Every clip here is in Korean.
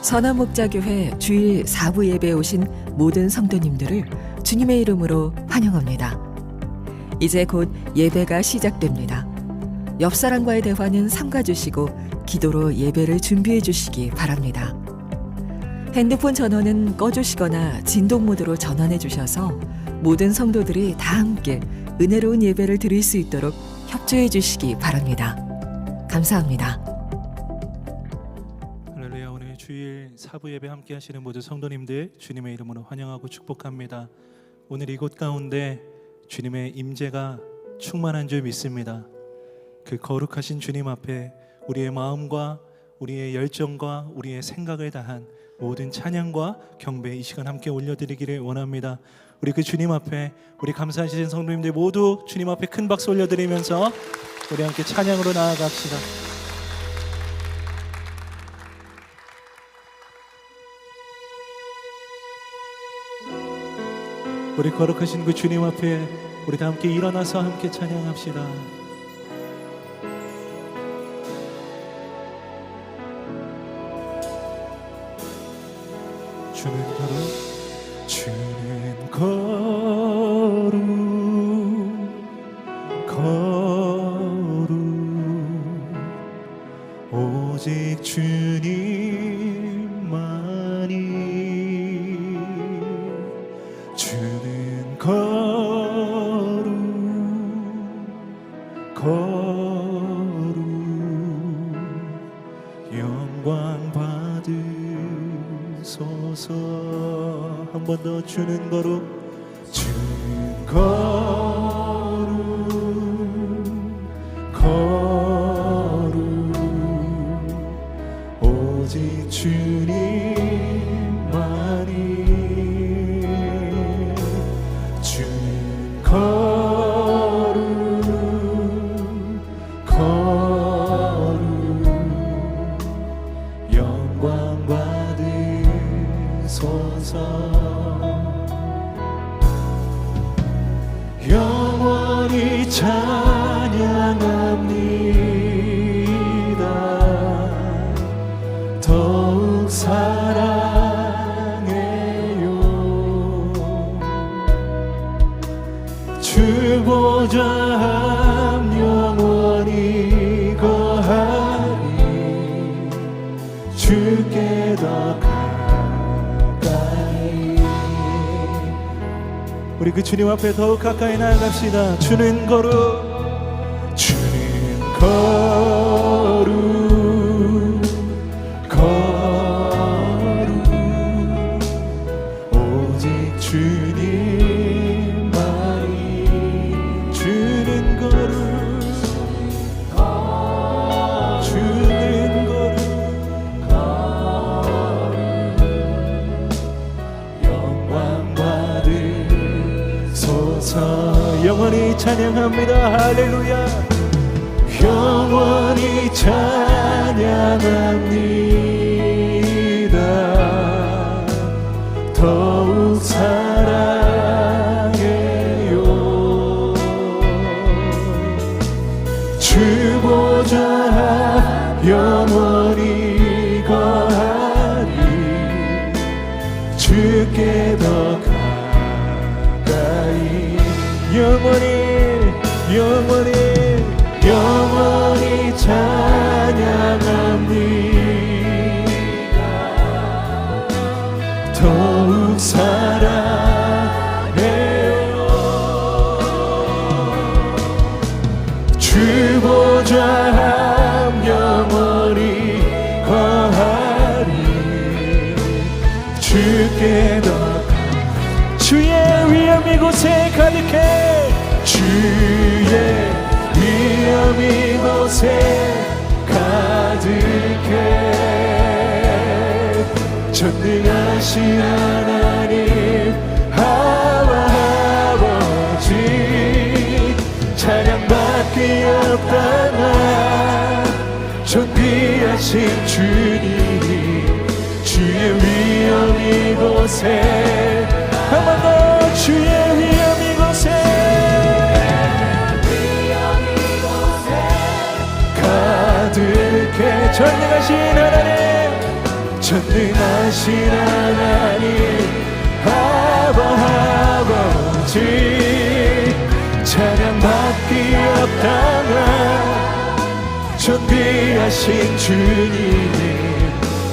선화목자교회 주일 4부 예배에 오신 모든 성도님들을 주님의 이름으로 환영합니다. 이제 곧 예배가 시작됩니다. 옆 사람과의 대화는 삼가주시고 기도로 예배를 준비해 주시기 바랍니다. 핸드폰 전원은 꺼주시거나 진동 모드로 전환해 주셔서 모든 성도들이 다 함께 은혜로운 예배를 드릴 수 있도록 협조해 주시기 바랍니다. 감사합니다. 할렐루야. 오늘 주일 4부 예배 함께 하시는 모든 성도님들 주님의 이름으로 환영하고 축복합니다. 오늘 이곳 가운데 주님의 임재가 충만한 줄 믿습니다. 그 거룩하신 주님 앞에 우리의 마음과 우리의 열정과 우리의 생각을 다한 모든 찬양과 경배 이 시간 함께 올려드리기를 원합니다. 우리 그 주님 앞에 우리 감사하시는 성도님들 모두 주님 앞에 큰 박수 올려드리면서 우리 함께 찬양으로 나아갑시다. 우리 거룩하신 그 주님 앞에 우리 다 함께 일어나서 함께 찬양합시다. 주는 거룩 오직 주님만이 주는 거룩 영광 받으소서. 한 번 더 주는 거룩 오직 주님만이 주는 거룩 영광 받으소서. 영원히 찬양합니다. 더욱 사랑해요. 주 보좌함 영원히 거하리. 주께 더 가까이. 우리 그 주님 앞에 더욱 가까이 나아갑시다. 주는 거룩 오직 주님만이 주는 거룩 영광 받으소서. 영원히 찬양합니다. 할렐루야. 영원히 찬양합니다. 더욱 사랑해요. 주 보좌 영원히 거하리. 주께 더 가까이. 영원히 찬양합니다. 더욱 사랑해요. 주 보좌함 영원히 거하리. 주께 더 주의 위엄 이곳에 가득해. 주의 위엄 이곳에 가득해. 전능하신 하나님 아버지 찬양받기 합당한 존귀하신 주님. 주의 위엄 이곳에 한 번 더 주의 위엄 이곳에 가득해. 전능하신 하나님 전능하신 하나님 아버지 찬양받기 합당한 존귀하신 주님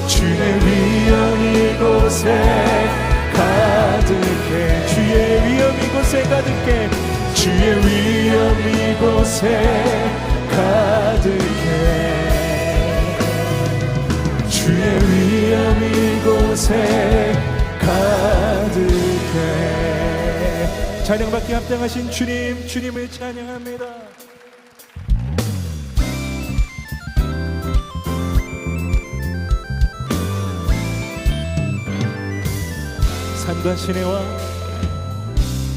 주의 위엄 이곳에 가득해 주의 위엄 이곳에 가득해 주의 위엄 이곳에 가득해 주의 위엄 이곳에 가득해 찬양받기 합당하신 주님 주님을 찬양합니다.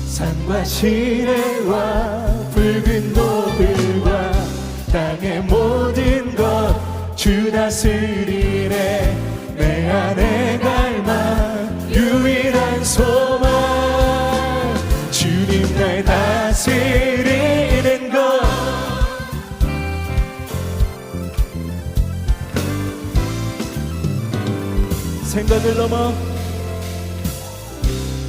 산과 시내와 붉은 노을과 땅의 모든 것 주 다스리네 내 안에 갈망 유일한 소망 주님 날 다스리는 것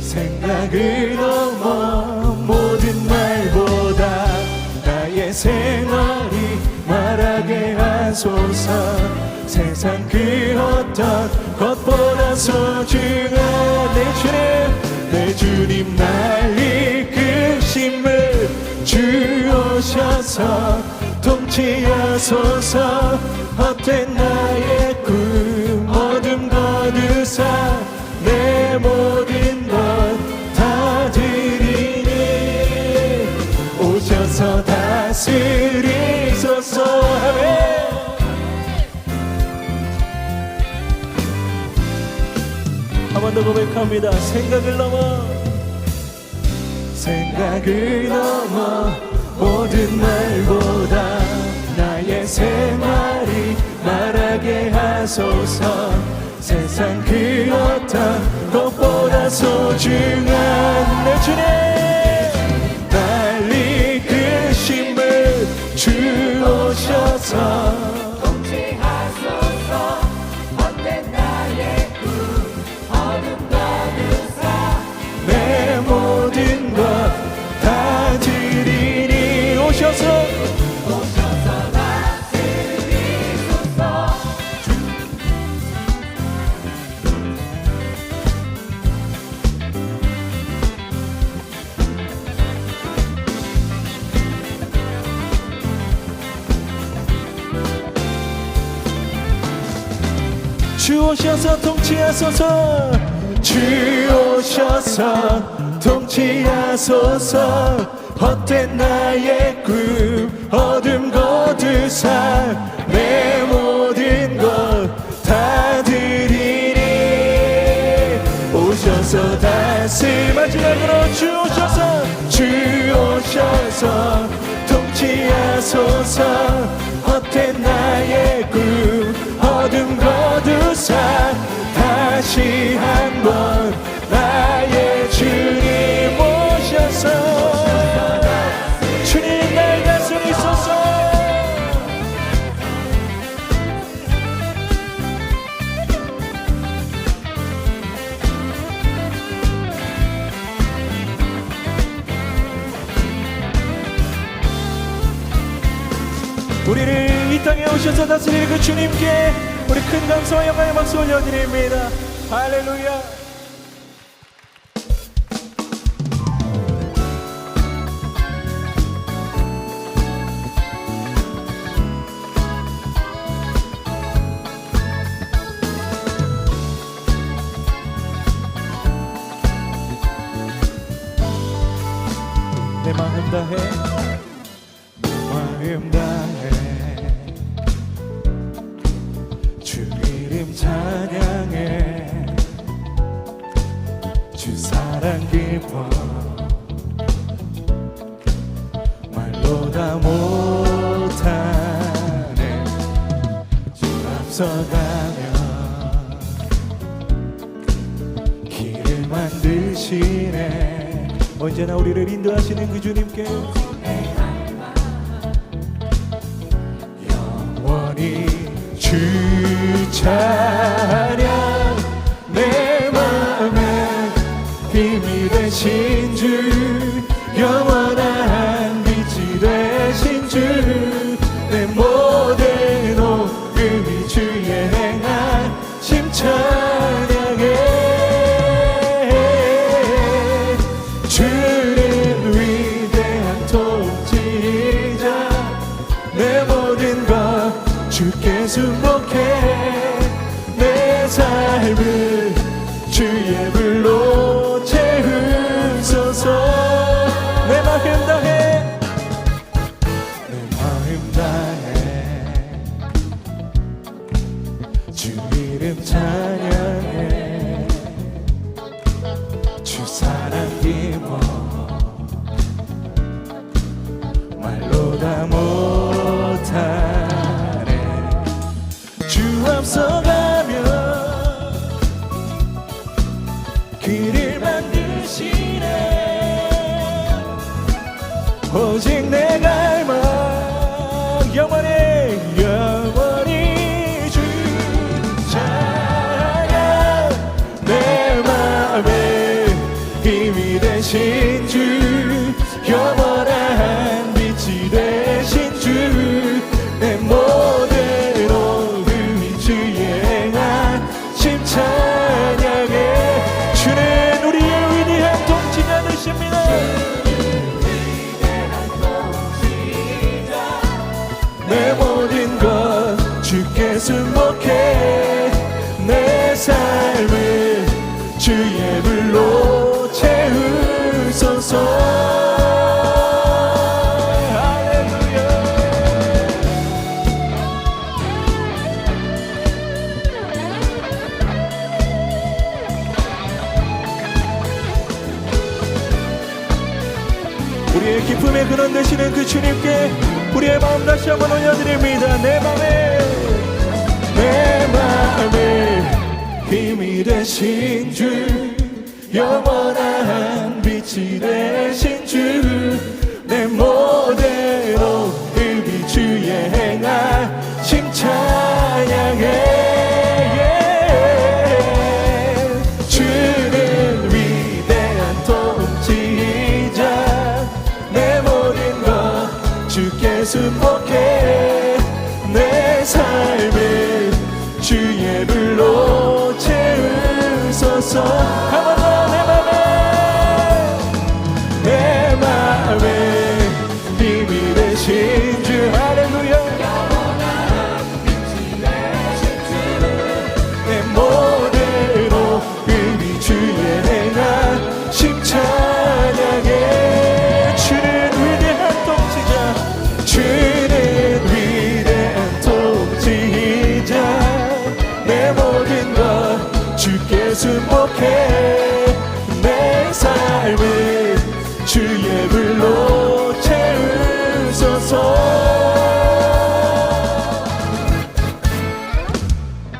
생각을 넘어 모든 말보다 나의 생활이 말하게 하소서 세상 그 어떤 것보다 소중한 내 주님 날 이끄심을 주오셔서 통치하소서 헛된 나의 꿈 어둠 거두사 내 모든 것 다 드리니 오셔서 다스리소서 한 번 더 고백합니다. 생각을 넘어 모든 말보다 나의 생활이 말하게 하소서 세상 그 어떤 것보다 소중한 내 주님 날 이끄심을 주오셔서 통치하소서 헛된 나의 꿈 어둠 거두사 내 모든 것 다 드리니 오셔서 다스리소서 주오셔서 통치하소서 주오셔서 통치하소서 헛된 나의 꿈 어둠 거두사 내 모든 것 다 드리니 오셔서 다시 마지막으로 주오셔서 통치하소서 헛된 나의 꿈 어둠 거두사 다시 한번 나의 주님 오셔서 주님 날 다스리소서 우리를 이 땅에 오셔서 다스리는 그 주님께 우리 큰 감사와 영광의 박수 올려드립니다. 할렐루야. 내 마음 다해 주 이름 찬양해 주 사랑 깊어 말로 다 못하네 주 앞서가며 길을 만드시네 언제나 우리를 인도하시는 그 주님께 영원히 주 찬양 보다 못하네. 주 앞서가며 길을 만드시네. 오직 내 갈망 영원히 주 찬양. 내 맘에 힘이 되신 주, 영원한 빛이 되신 주, 내 모든 오름이 주의 행하심 찬양해. 주는 우리의 위대한 통치자 되십니다. 내 모든 것 주께 승복해. 내 삶을 주의 불로 채우소서. 할렐루야. 우리의 기쁨의 근원 되시는 그 주님께 우리의 마음 다시 한번 올려드립니다. 내 맘에 힘이 되신 주, 영원한 빛이 되신 주, 내 모대로 흡이 주의 행하심 찬양해. 주는 위대한 통치자, 내 모든 것 주께 승복해. 내 삶을 주의 불로 채우소서. 한 번 더. 내 맘에 힘이 되신 주, 할렐루야. 내 모대로 힘이 주의 행하심 찬양해. 주는 위대한 통치자, 주는 위대한 통치자, 내 모든 것 주께 승복해. 내 삶을 주의 불로 채우소서.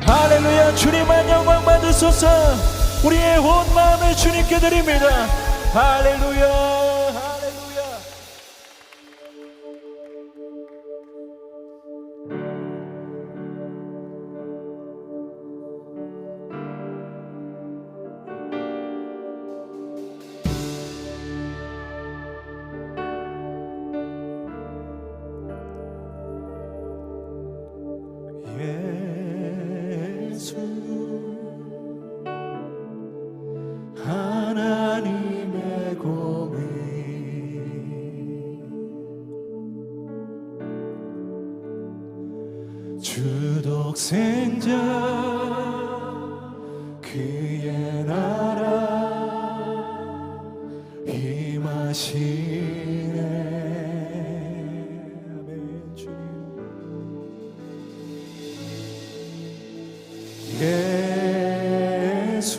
할렐루야. 주님만 영광 받으소서. 우리의 온 마음을 주님께 드립니다. 할렐루야. 할렐루야. 예수 하나님의 공의, 주 독생자 그의 나라 임하시네. 아멘. 주님 예수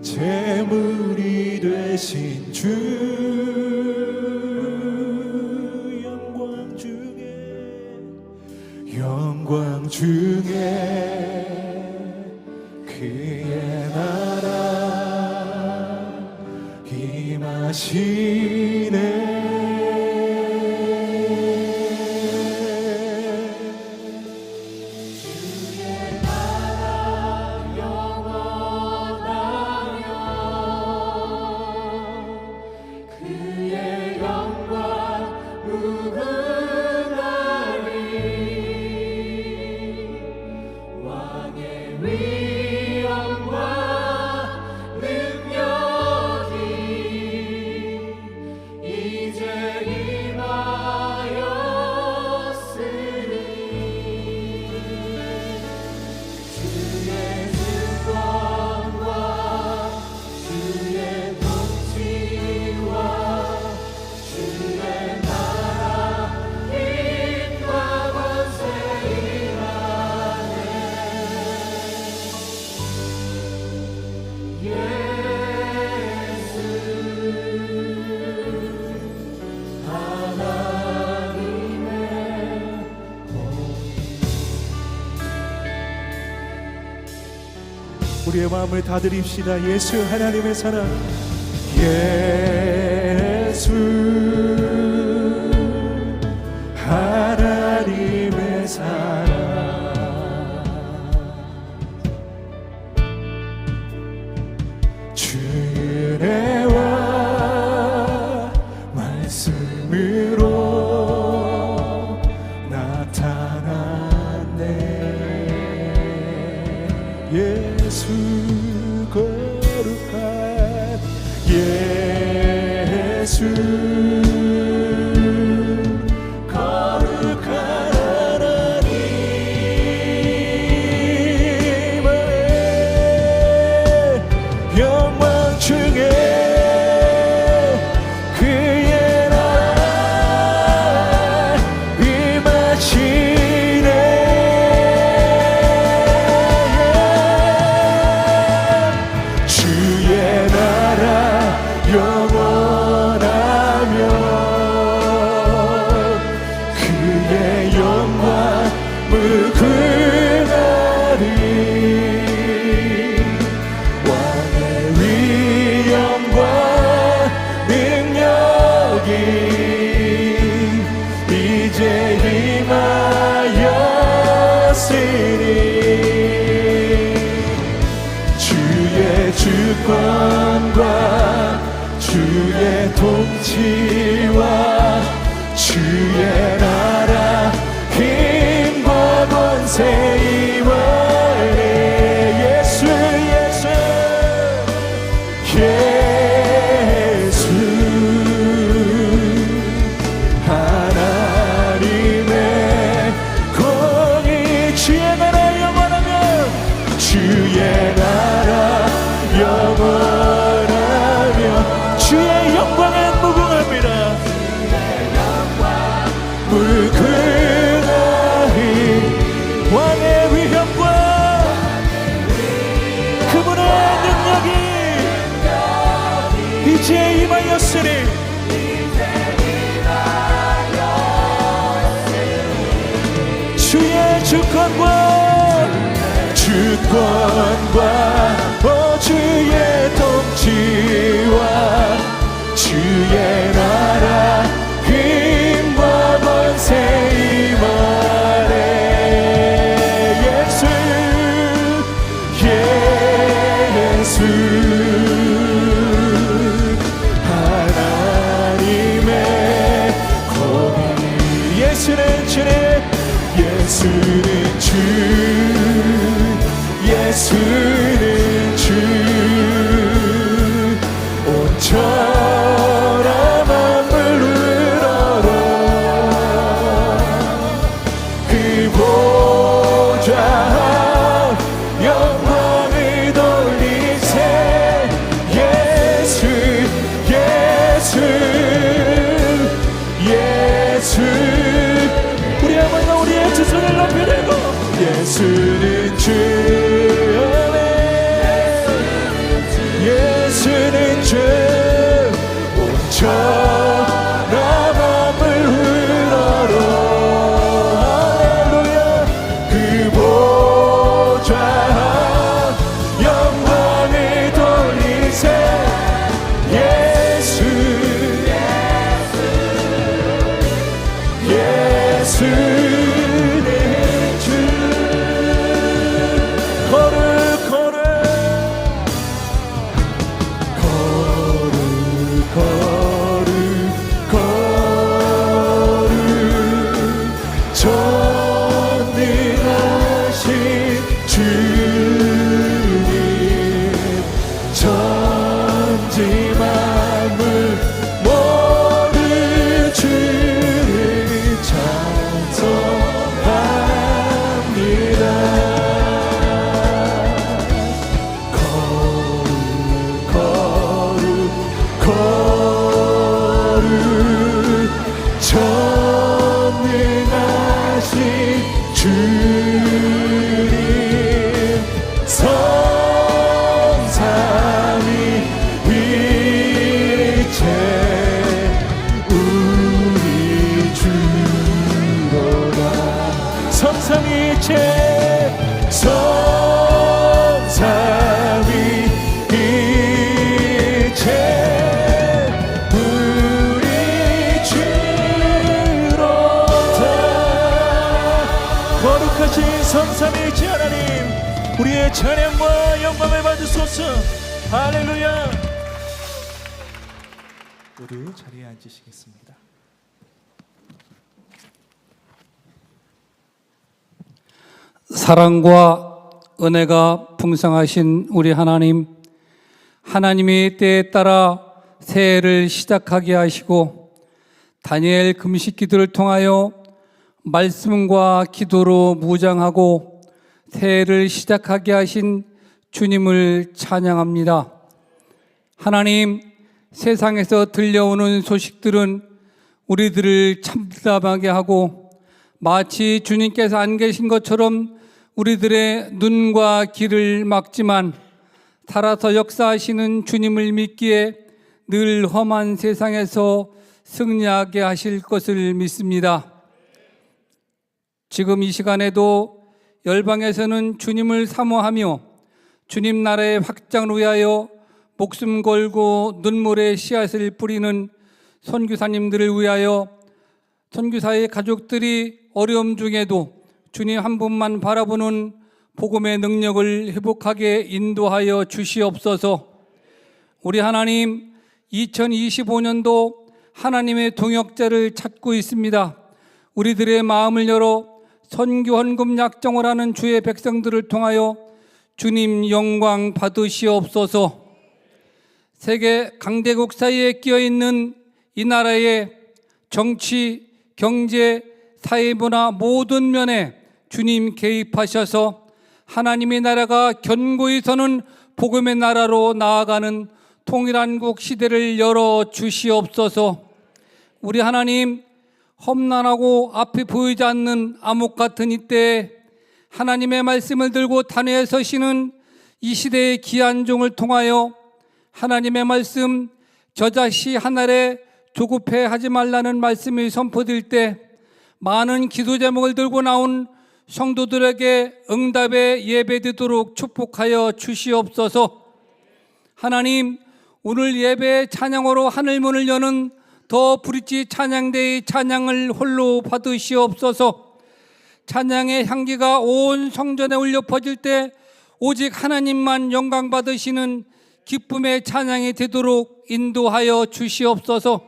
제물이 되신 주, 영광 중에 그의 나라 임하시네. 위엄과 능력이 우리의 마음을 다 드립시다. 예수 하나님의 사랑, 예수 하나님의 사랑. 주의 은혜와 말씀으로 나타났네. 예수 거룩한 예수 거룩한 하나님의 영광 중에 그의 나라 임하시네. 주의 나라 영원하며 그의 영광 무궁하리. 왕의 위엄과 능력이 이제 임하였으니 주의 주권과 주의 통치와 주의 나라 힘과 권세 임하네. 예수 예수 예수 하나님의 공의 주의 나라 영원하며 주의 나라 영원하며 주의 영광은 무궁합니다. 무궁하리. 왕의 위엄과 그분의 능력이 이제 임하였으니 주의 주권과 주의 통치와 주의 나라 힘과 권세 임하네. 예수 예수 하나님의 공의. 예수는 주님, 예수는 주, 예수는 주. 온 천하 만물 우러러 그 보좌 영광을 돌리세. 예수 예수 예수. 우리 한번 우리의 두 손을 높여들고 예수는 주, 예수는 주. 온 천하 만물 우러러 할렐루야 그 보좌 영광을 돌리세. 예수 예수는 주. 거룩 거룩 거룩 거룩 전능하신 주님. 천지 만물 모두 주를 찬송합니다. 거룩 전능하신 주님. 성삼위 일체 우리 주로다. 성삼위일체 성삼 거룩하신 성삼위일체 하나님, 우리의 찬양과 영광을 받으소서. 할렐루야. 모두 자리에 앉으시겠습니다. 사랑과 은혜가 풍성하신 우리 하나님, 하나님의 때에 따라 새해를 시작하게 하시고 다니엘 금식 기도를 통하여 말씀과 기도로 무장하고 새해를 시작하게 하신 주님을 찬양합니다. 하나님, 세상에서 들려오는 소식들은 우리들을 참담하게 하고 마치 주님께서 안 계신 것처럼 우리들의 눈과 귀를 막지만 살아서 역사하시는 주님을 믿기에 늘 험한 세상에서 승리하게 하실 것을 믿습니다. 지금 이 시간에도 열방에서는 주님을 사모하며 주님 나라의 확장을 위하여 목숨 걸고 눈물의 씨앗을 뿌리는 선교사님들을 위하여 선교사의 가족들이 어려움 중에도 주님 한 분만 바라보는 복음의 능력을 회복하게 인도하여 주시옵소서. 우리 하나님, 2025년도 하나님의 동역자를 찾고 있습니다. 우리들의 마음을 열어 선교 헌금 약정을 하는 주의 백성들을 통하여 주님 영광 받으시옵소서. 세계 강대국 사이에 끼어 있는 이 나라의 정치, 경제, 사회문화 모든 면에 주님 개입하셔서 하나님의 나라가 견고히 서는 복음의 나라로 나아가는 통일한국 시대를 열어 주시옵소서. 우리 하나님, 험난하고 앞이 보이지 않는 암흑 같은 이때에 하나님의 말씀을 들고 단회에 서시는 이 시대의 귀한 종을 통하여 하나님의 말씀 저자시 하늘에 조급해 하지 말라는 말씀이 선포될 때 많은 기도 제목을 들고 나온 성도들에게 응답의 예배되도록 축복하여 주시옵소서. 하나님, 오늘 예배의 찬양으로 하늘문을 여는 더 브릿지 찬양대의 찬양을 홀로 받으시옵소서. 찬양의 향기가 온 성전에 울려 퍼질 때 오직 하나님만 영광 받으시는 기쁨의 찬양이 되도록 인도하여 주시옵소서.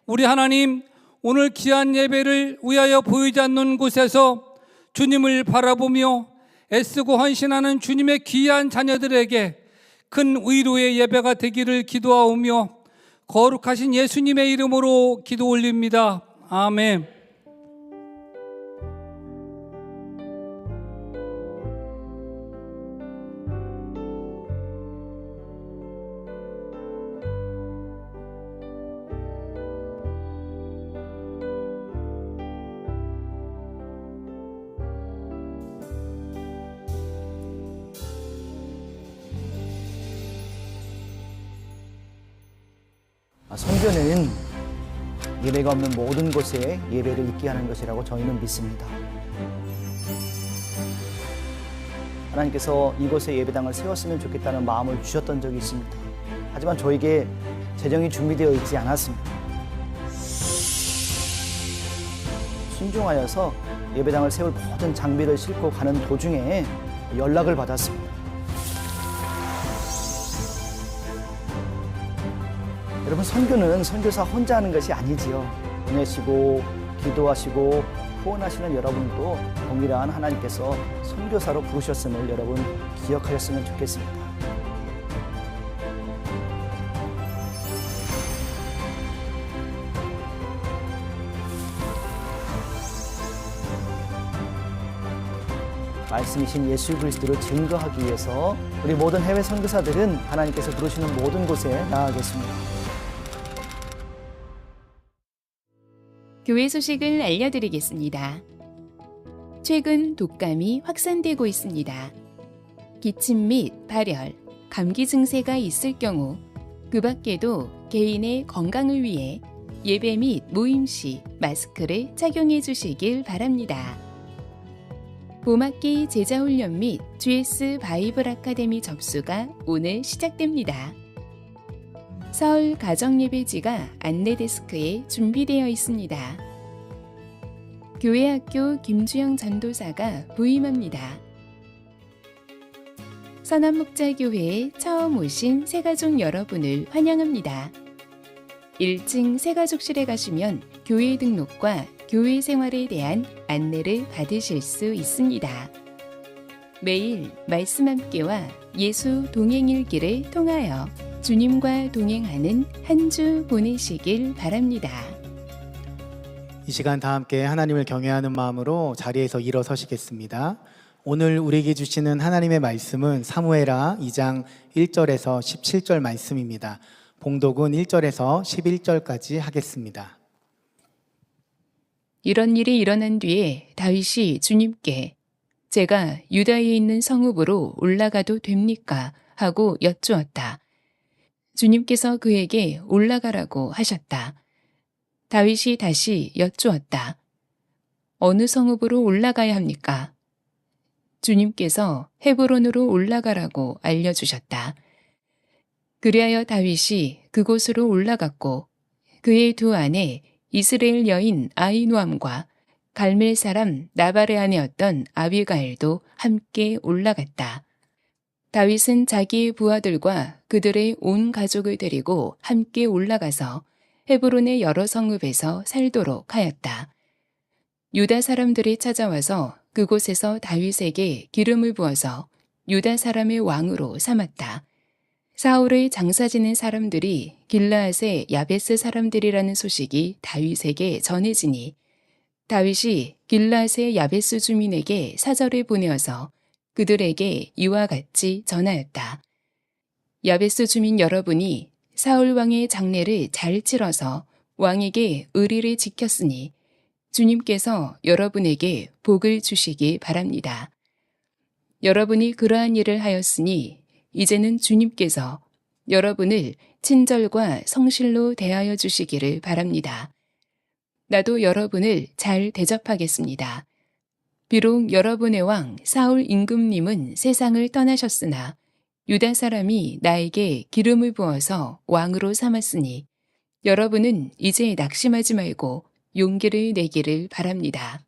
우리 하나님, 오늘 귀한 예배를 위하여 보이지 않는 곳에서 주님을 바라보며 애쓰고 헌신하는 주님의 귀한 자녀들에게 큰 위로의 예배가 되기를 기도하오며 거룩하신 예수님의 이름으로 기도 올립니다. 아멘. 선교는 예배가 없는 모든 곳에 예배를 있게 하는 것이라고 저희는 믿습니다. 하나님께서 이곳에 예배당을 세웠으면 좋겠다는 마음을 주셨던 적이 있습니다. 하지만 저에게 재정이 준비되어 있지 않았습니다. 순종하여서 예배당을 세울 모든 장비를 싣고 가는 도중에 연락을 받았습니다. 여러분, 선교는 선교사 혼자 하는 것이 아니지요. 보내시고 기도하시고 후원하시는 여러분도 동일한 하나님께서 선교사로 부르셨음을 여러분 기억하셨으면 좋겠습니다. 말씀이신 예수 그리스도를 증거하기 위해서 우리 모든 해외 선교사들은 하나님께서 부르시는 모든 곳에 나아가겠습니다. 교회 소식을 알려드리겠습니다. 최근 독감이 확산되고 있습니다. 기침 및 발열, 감기 증세가 있을 경우 그 밖에도 개인의 건강을 위해 예배 및 모임 시 마스크를 착용해 주시길 바랍니다. 봄학기 제자훈련 및 GS 바이블 아카데미 접수가 오늘 시작됩니다. 서울 가정예배지가 안내 데스크에 준비되어 있습니다. 교회학교 김주영 전도사가 부임합니다. 선한목자교회에 처음 오신 새가족 여러분을 환영합니다. 1층 새가족실에 가시면 교회 등록과 교회 생활에 대한 안내를 받으실 수 있습니다. 매일 말씀 함께와 예수 동행일기를 통하여 주님과 동행하는 한 주 보내시길 바랍니다. 이 시간 다 함께 하나님을 경외하는 마음으로 자리에서 일어서시겠습니다. 오늘 우리에게 주시는 하나님의 말씀은 사무엘하 2장 1절에서 17절 말씀입니다. 봉독은 1절에서 11절까지 하겠습니다. 이런 일이 일어난 뒤에 다윗이 주님께 제가 유다에 있는 성읍으로 올라가도 됩니까? 하고 여쭈었다. 주님께서 그에게 올라가라고 하셨다. 다윗이 다시 여쭈었다. 어느 성읍으로 올라가야 합니까? 주님께서 헤브론으로 올라가라고 알려주셨다. 그리하여 다윗이 그곳으로 올라갔고 그의 두 아내 이스라엘 여인 아히노암과 갈멜 사람 나발의 아내였던 아비가일도 함께 올라갔다. 다윗은 자기의 부하들과 그들의 온 가족을 데리고 함께 올라가서 헤브론의 여러 성읍에서 살도록 하였다. 유다 사람들이 찾아와서 그곳에서 다윗에게 기름을 부어서 유다 사람의 왕으로 삼았다. 사울의 장사 지낸 사람들이 길르앗의 야베스 사람들이라는 소식이 다윗에게 전해지니 다윗이 길르앗의 야베스 주민에게 사절을 보내어서 그들에게 이와 같이 전하였다. 야베스 주민 여러분이 사울 왕의 장례를 잘 치러서 왕에게 의리를 지켰으니 주님께서 여러분에게 복을 주시기 바랍니다. 여러분이 그러한 일을 하였으니 이제는 주님께서 여러분을 친절과 성실로 대하여 주시기를 바랍니다. 나도 여러분을 잘 대접하겠습니다. 비록 여러분의 왕 사울 임금님은 세상을 떠나셨으나 유다 사람이 나에게 기름을 부어서 왕으로 삼았으니 여러분은 이제 낙심하지 말고 용기를 내기를 바랍니다.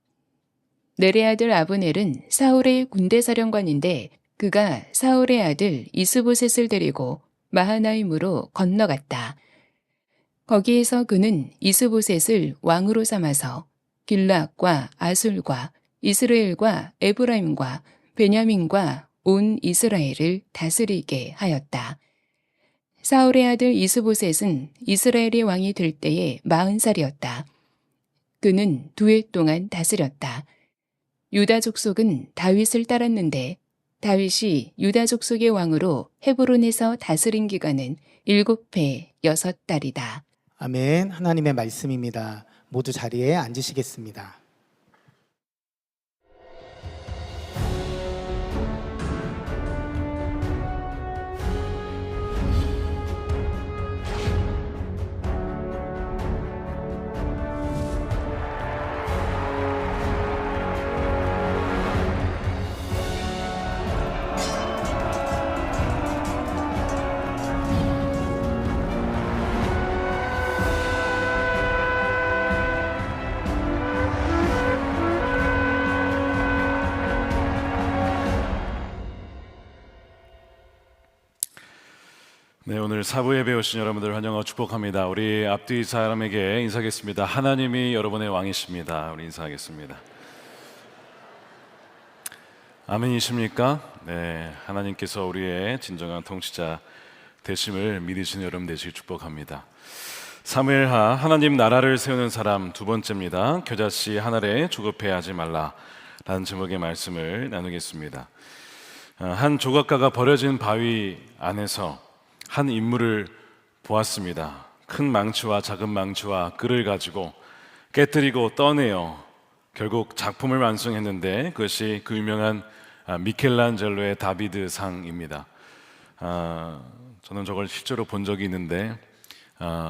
넬의 아들 아브넬은 사울의 군대 사령관인데 그가 사울의 아들 이스보셋을 데리고 마하나임으로 건너갔다. 거기에서 그는 이스보셋을 왕으로 삼아서 길르앗과 아술과 이스라엘과 에브라임과 베냐민과 온 이스라엘을 다스리게 하였다. 사울의 아들 이스보셋은 이스라엘의 왕이 될 때에 40살이었다. 그는 2해 동안 다스렸다. 유다 족속은 다윗을 따랐는데 다윗이 유다 족속의 왕으로 헤브론에서 다스린 기간은 7해 6달이다. 아멘. 하나님의 말씀입니다. 모두 자리에 앉으시겠습니다. 네, 오늘 사부 예배 오신 여러분들 환영하고 축복합니다. 우리 앞뒤 사람에게 인사하겠습니다. 하나님이 여러분의 왕이십니다. 우리 인사하겠습니다. 아멘이십니까? 네, 하나님께서 우리의 진정한 통치자 되심을 믿으시는 여러분 되시길 축복합니다. 사무엘하 하나님 나라를 세우는 사람 2번째입니다. 겨자씨 한 알에 조급해하지 말라 라는 제목의 말씀을 나누겠습니다. 한 조각가가 버려진 바위 안에서 한 인물을 보았습니다. 큰 망치와 작은 망치와 끌을 가지고 깨뜨리고 떠내어 결국 작품을 완성했는데 그것이 그 유명한 미켈란젤로의 다비드 상입니다. 저는 저걸 실제로 본 적이 있는데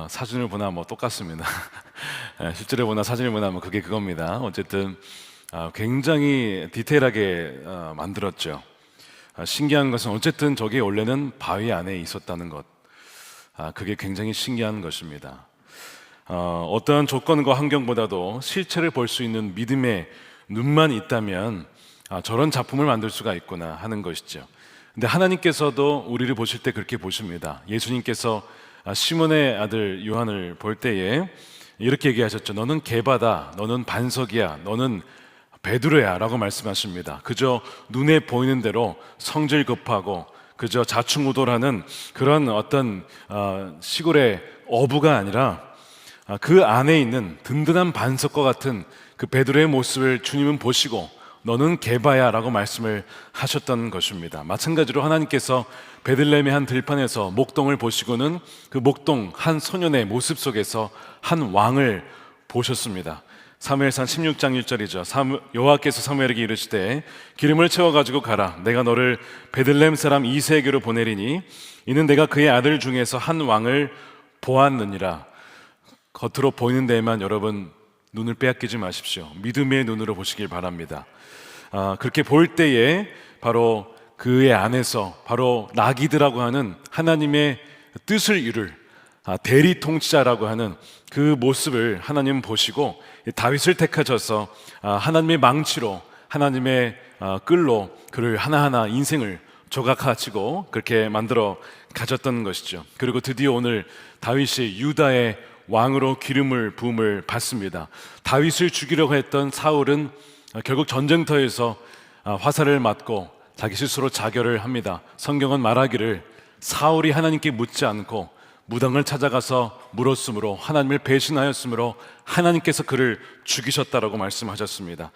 사진을 보나 뭐 똑같습니다. 실제로 보나 사진을 보나 뭐 그게 그겁니다. 어쨌든 굉장히 디테일하게 만들었죠. 신기한 것은 어쨌든 저게 원래는 바위 안에 있었다는 것, 그게 굉장히 신기한 것입니다. 어떠한 조건과 환경보다도 실체를 볼 수 있는 믿음의 눈만 있다면 저런 작품을 만들 수가 있구나 하는 것이죠. 근데 하나님께서도 우리를 보실 때 그렇게 보십니다. 예수님께서 시몬의 아들 요한을 볼 때에 이렇게 얘기하셨죠. 너는 게바다, 너는 반석이야, 너는 베드로야 라고 말씀하십니다. 그저 눈에 보이는 대로 성질 급하고 그저 자충우돌하는 그런 어떤 시골의 어부가 아니라 그 안에 있는 든든한 반석과 같은 그 베드로의 모습을 주님은 보시고 너는 게바야 라고 말씀을 하셨던 것입니다. 마찬가지로 하나님께서 베들레헴의 한 들판에서 목동을 보시고는 그 목동 한 소년의 모습 속에서 한 왕을 보셨습니다. 사무엘상 16장 1절이죠. 여호와께서 사무엘에게 이르시되 기름을 채워가지고 가라. 내가 너를 베들레헴 사람 이새에게로 보내리니 이는 내가 그의 아들 중에서 한 왕을 보았느니라. 겉으로 보이는 데에만 여러분 눈을 빼앗기지 마십시오. 믿음의 눈으로 보시길 바랍니다. 그렇게 볼 때에 바로 그의 안에서 바로 라기드라고 하는 하나님의 뜻을 이룰 대리 통치자라고 하는 그 모습을 하나님 보시고 다윗을 택하셔서 하나님의 망치로 하나님의 끌로 그를 하나하나 인생을 조각하시고 그렇게 만들어 가셨던 것이죠. 그리고 드디어 오늘 다윗이 유다의 왕으로 기름을 부음을 받습니다. 다윗을 죽이려고 했던 사울은 결국 전쟁터에서 화살을 맞고 자기 스스로 자결을 합니다. 성경은 말하기를 사울이 하나님께 묻지 않고 무당을 찾아가서 물었으므로 하나님을 배신하였으므로 하나님께서 그를 죽이셨다라고 말씀하셨습니다.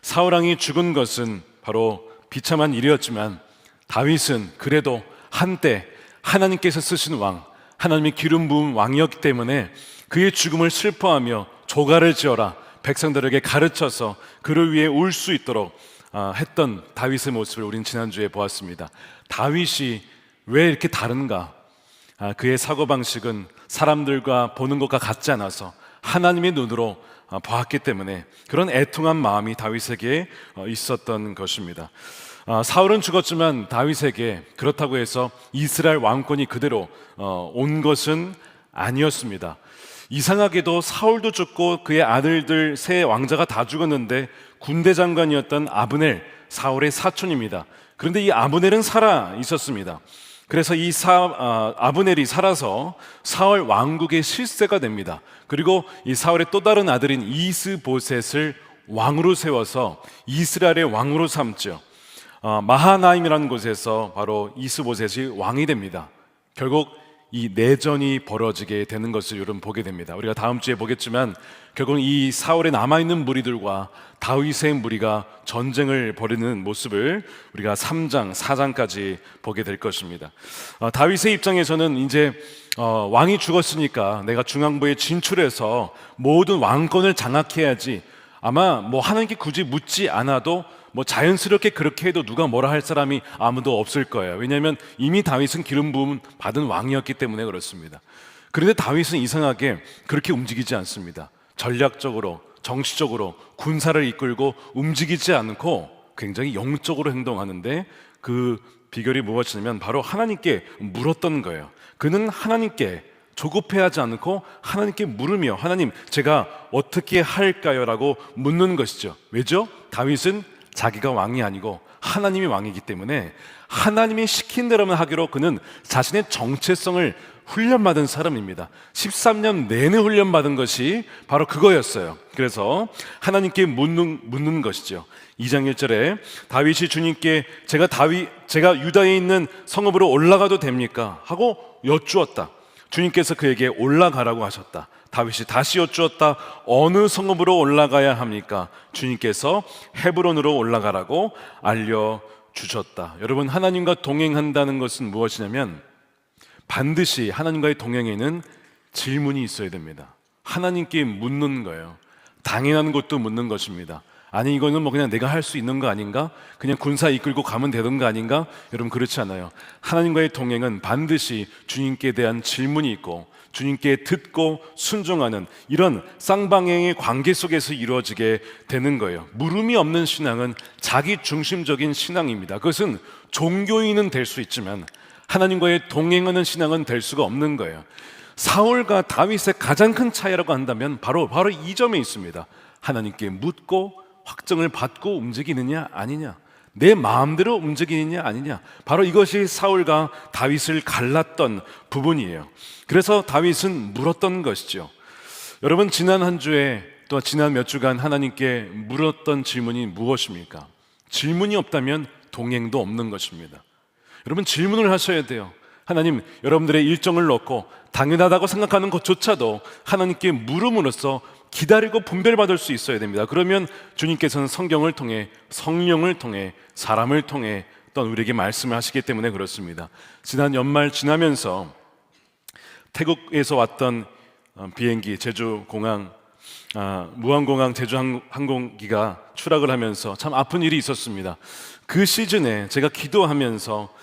사울왕이 죽은 것은 바로 비참한 일이었지만 다윗은 그래도 한때 하나님께서 쓰신 왕, 하나님의 기름 부은 왕이었기 때문에 그의 죽음을 슬퍼하며 조가를 지어라 백성들에게 가르쳐서 그를 위해 울 수 있도록 했던 다윗의 모습을 우리는 지난주에 보았습니다. 다윗이 왜 이렇게 다른가? 그의 사고방식은 사람들과 보는 것과 같지 않아서 하나님의 눈으로 보았기 때문에 그런 애통한 마음이 다윗에게 있었던 것입니다. 사울은 죽었지만 다윗에게 그렇다고 해서 이스라엘 왕권이 그대로 온 것은 아니었습니다. 이상하게도 사울도 죽고 그의 아들들 세 왕자가 다 죽었는데 군대 장관이었던 아브넬, 사울의 사촌입니다. 그런데 이 아브넬은 살아 있었습니다. 그래서 이 아브넬이 살아서 사울 왕국의 실세가 됩니다. 그리고 이 사울의 또 다른 아들인 이스보셋을 왕으로 세워서 이스라엘의 왕으로 삼죠. 마하나임이라는 곳에서 바로 이스보셋이 왕이 됩니다. 결국 이 내전이 벌어지게 되는 것을 여러분 보게 됩니다. 우리가 다음 주에 보겠지만 결국 이 사울에 남아있는 무리들과 다윗의 무리가 전쟁을 벌이는 모습을 우리가 3장, 4장까지 보게 될 것입니다. 다윗의 입장에서는 이제 왕이 죽었으니까 내가 중앙부에 진출해서 모든 왕권을 장악해야지, 아마 뭐 하나님께 굳이 묻지 않아도 뭐 자연스럽게 그렇게 해도 누가 뭐라 할 사람이 아무도 없을 거예요. 왜냐하면 이미 다윗은 기름 부음 받은 왕이었기 때문에 그렇습니다. 그런데 다윗은 이상하게 그렇게 움직이지 않습니다. 전략적으로, 정치적으로 군사를 이끌고 움직이지 않고 굉장히 영적으로 행동하는데 그 비결이 무엇이냐면 바로 하나님께 물었던 거예요. 그는 하나님께 조급해하지 않고 하나님께 물으며 하나님 제가 어떻게 할까요? 라고 묻는 것이죠. 왜죠? 다윗은 자기가 왕이 아니고 하나님이 왕이기 때문에 하나님이 시킨 대로만 하기로 그는 자신의 정체성을 훈련받은 사람입니다. 13년 내내 훈련받은 것이 바로 그거였어요. 그래서 하나님께 묻는 것이죠. 2장 1절에 다윗이 주님께 제가 유다에 있는 성읍으로 올라가도 됩니까? 하고 여쭈었다. 주님께서 그에게 올라가라고 하셨다. 다윗이 다시 여쭈었다. 어느 성읍으로 올라가야 합니까? 주님께서 헤브론으로 올라가라고 알려주셨다. 여러분, 하나님과 동행한다는 것은 무엇이냐면 반드시 하나님과의 동행에는 질문이 있어야 됩니다. 하나님께 묻는 거예요. 당연한 것도 묻는 것입니다. 아니 이거는 뭐 그냥 내가 할 수 있는 거 아닌가? 그냥 군사 이끌고 가면 되는 거 아닌가? 여러분 그렇지 않아요. 하나님과의 동행은 반드시 주님께 대한 질문이 있고 주님께 듣고 순종하는 이런 쌍방향의 관계 속에서 이루어지게 되는 거예요. 물음이 없는 신앙은 자기 중심적인 신앙입니다. 그것은 종교인은 될 수 있지만 하나님과의 동행하는 신앙은 될 수가 없는 거예요. 사울과 다윗의 가장 큰 차이라고 한다면 바로 이 점에 있습니다. 하나님께 묻고 확정을 받고 움직이느냐 아니냐, 내 마음대로 움직이느냐 아니냐, 바로 이것이 사울과 다윗을 갈랐던 부분이에요. 그래서 다윗은 물었던 것이죠. 여러분, 지난 한 주에 또 지난 몇 주간 하나님께 물었던 질문이 무엇입니까? 질문이 없다면 동행도 없는 것입니다. 여러분, 질문을 하셔야 돼요. 하나님, 여러분들의 일정을 놓고 당연하다고 생각하는 것조차도 하나님께 물음으로써 기다리고 분별받을 수 있어야 됩니다. 그러면 주님께서는 성경을 통해, 성령을 통해, 사람을 통해 또 우리에게 말씀을 하시기 때문에 그렇습니다. 지난 연말 지나면서 태국에서 왔던 비행기, 제주공항, 무안공항 제주항공기가 추락을 하면서 참 아픈 일이 있었습니다. 그 시즌에 제가 기도하면서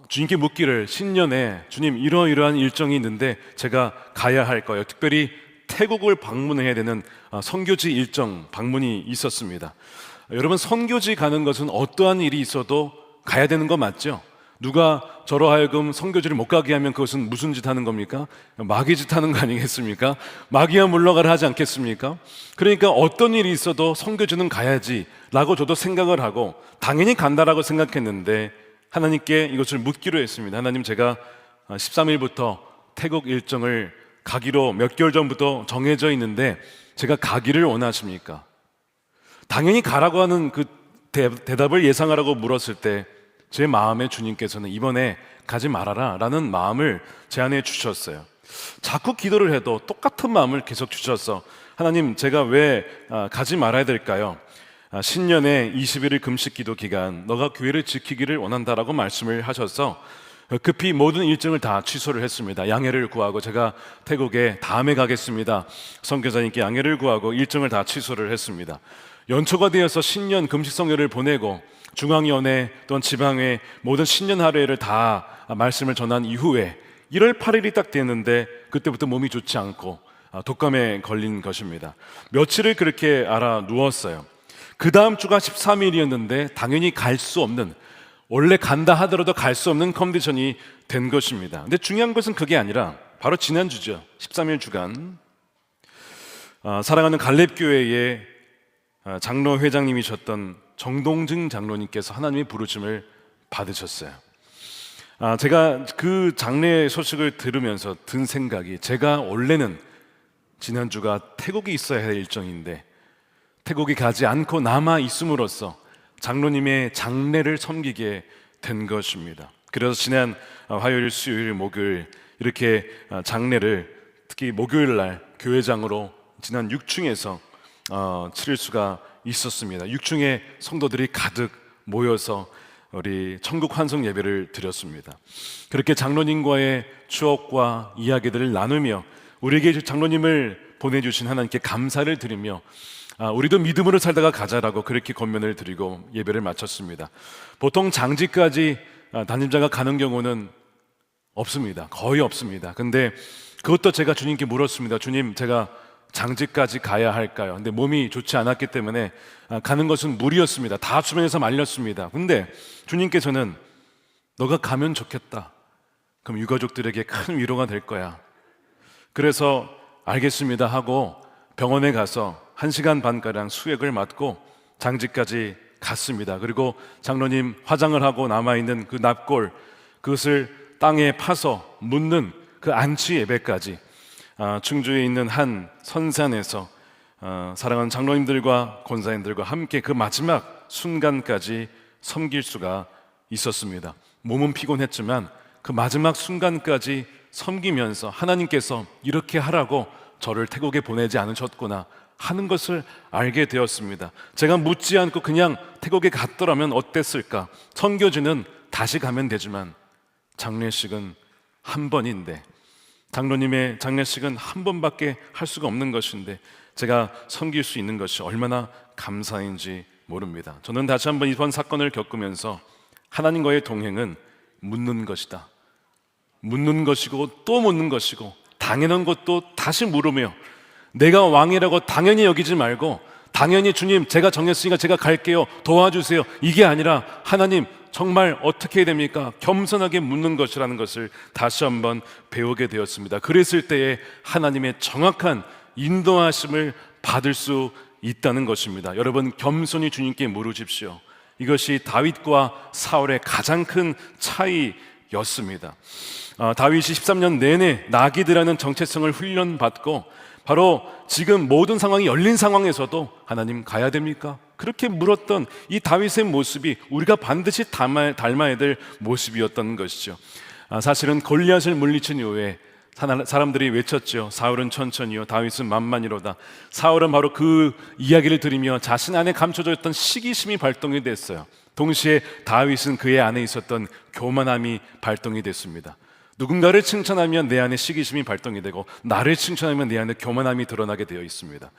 주님께 묻기를, 신년에 주님 이러이러한 일정이 있는데 제가 가야 할 거예요. 특별히 태국을 방문해야 되는 선교지 일정 방문이 있었습니다. 여러분, 선교지 가는 것은 어떠한 일이 있어도 가야 되는 거 맞죠? 누가 저로 하여금 선교지를 못 가게 하면 그것은 무슨 짓 하는 겁니까? 마귀 짓 하는 거 아니겠습니까? 마귀야 물러가라 하지 않겠습니까? 그러니까 어떤 일이 있어도 선교지는 가야지 라고 저도 생각을 하고 당연히 간다라고 생각했는데 하나님께 이것을 묻기로 했습니다. 하나님, 제가 13일부터 태국 일정을 가기로 몇 개월 전부터 정해져 있는데 제가 가기를 원하십니까? 당연히 가라고 하는 그 대답을 예상하라고 물었을 때 제 마음에 주님께서는 이번에 가지 말아라 라는 마음을 제 안에 주셨어요. 자꾸 기도를 해도 똑같은 마음을 계속 주셔서, 하나님, 제가 왜 가지 말아야 될까요? 신년에 21일 금식 기도 기간 너가 교회를 지키기를 원한다라고 말씀을 하셔서 급히 모든 일정을 다 취소를 했습니다. 양해를 구하고 제가 태국에 다음에 가겠습니다, 선교사님께 양해를 구하고 일정을 다 취소를 했습니다. 연초가 되어서 신년 금식 성회를 보내고 중앙위원회 또는 지방회 모든 신년 할애를 다 말씀을 전한 이후에 1월 8일이 딱 됐는데 그때부터 몸이 좋지 않고 독감에 걸린 것입니다. 며칠을 그렇게 알아 누웠어요. 그 다음 주가 13일이었는데 당연히 갈 수 없는, 원래 간다 하더라도 갈 수 없는 컨디션이 된 것입니다. 근데 중요한 것은 그게 아니라 바로 지난주죠. 13일 주간 사랑하는 갈렙교회의 장로 회장님이셨던 정동증 장로님께서 하나님의 부르심을 받으셨어요. 제가 그 장례 소식을 들으면서 든 생각이, 제가 원래는 지난주가 태국에 있어야 할 일정인데 태국에 가지 않고 남아 있음으로써 장로님의 장례를 섬기게 된 것입니다. 그래서 지난 화요일, 수요일, 목요일 이렇게 장례를 특히 목요일 날 교회장으로 지난 6층에서 치를 수가 있었습니다. 6층에 성도들이 가득 모여서 우리 천국 환송 예배를 드렸습니다. 그렇게 장로님과의 추억과 이야기들을 나누며 우리에게 장로님을 보내주신 하나님께 감사를 드리며 우리도 믿음으로 살다가 가자라고 그렇게 권면을 드리고 예배를 마쳤습니다. 보통 장지까지 담임자가 가는 경우는 없습니다. 거의 없습니다. 근데 그것도 제가 주님께 물었습니다. 주님, 제가 장지까지 가야 할까요? 근데 몸이 좋지 않았기 때문에 가는 것은 무리였습니다. 다 주변에서 말렸습니다. 근데 주님께서는 너가 가면 좋겠다. 그럼 유가족들에게 큰 위로가 될 거야. 그래서 알겠습니다 하고 병원에 가서 1시간 반가량 수액을 맞고 장지까지 갔습니다. 그리고 장로님 화장을 하고 남아있는 그 납골, 그것을 땅에 파서 묻는 그 안치 예배까지 충주에 있는 한 선산에서 사랑하는 장로님들과 권사님들과 함께 그 마지막 순간까지 섬길 수가 있었습니다. 몸은 피곤했지만 그 마지막 순간까지 섬기면서 하나님께서 이렇게 하라고 저를 태국에 보내지 않으셨구나 하는 것을 알게 되었습니다. 제가 묻지 않고 그냥 태국에 갔더라면 어땠을까? 선교지는 다시 가면 되지만 장례식은 한 번인데, 장로님의 장례식은 한 번밖에 할 수가 없는 것인데 제가 섬길 수 있는 것이 얼마나 감사인지 모릅니다. 저는 다시 한번 이번 사건을 겪으면서 하나님과의 동행은 묻는 것이다. 묻는 것이고 또 묻는 것이고 당연한 것도 다시 물으며, 내가 왕이라고 당연히 여기지 말고 당연히 주님 제가 정했으니까 제가 갈게요 도와주세요 이게 아니라, 하나님 정말 어떻게 해야 됩니까? 겸손하게 묻는 것이라는 것을 다시 한번 배우게 되었습니다. 그랬을 때에 하나님의 정확한 인도하심을 받을 수 있다는 것입니다. 여러분, 겸손히 주님께 물으십시오. 이것이 다윗과 사울의 가장 큰 차이였습니다. 다윗이 13년 내내 나귀들하는 정체성을 훈련받고 바로 지금 모든 상황이 열린 상황에서도 하나님 가야 됩니까? 그렇게 물었던 이 다윗의 모습이 우리가 반드시 닮아야 될 모습이었던 것이죠. 사실은 골리앗을 물리친 이후에 사람들이 외쳤죠. 사울은 천천히요, 다윗은 만만히로다. 사울은 바로 그 이야기를 들으며 자신 안에 감춰져 있던 시기심이 발동이 됐어요. 동시에 다윗은 그의 안에 있었던 교만함이 발동이 됐습니다. 누군가를 칭찬하면 내 안에 시기심이 발동이 되고 나를 칭찬하면 내 안에 교만함이 드러나게 되어 있습니다.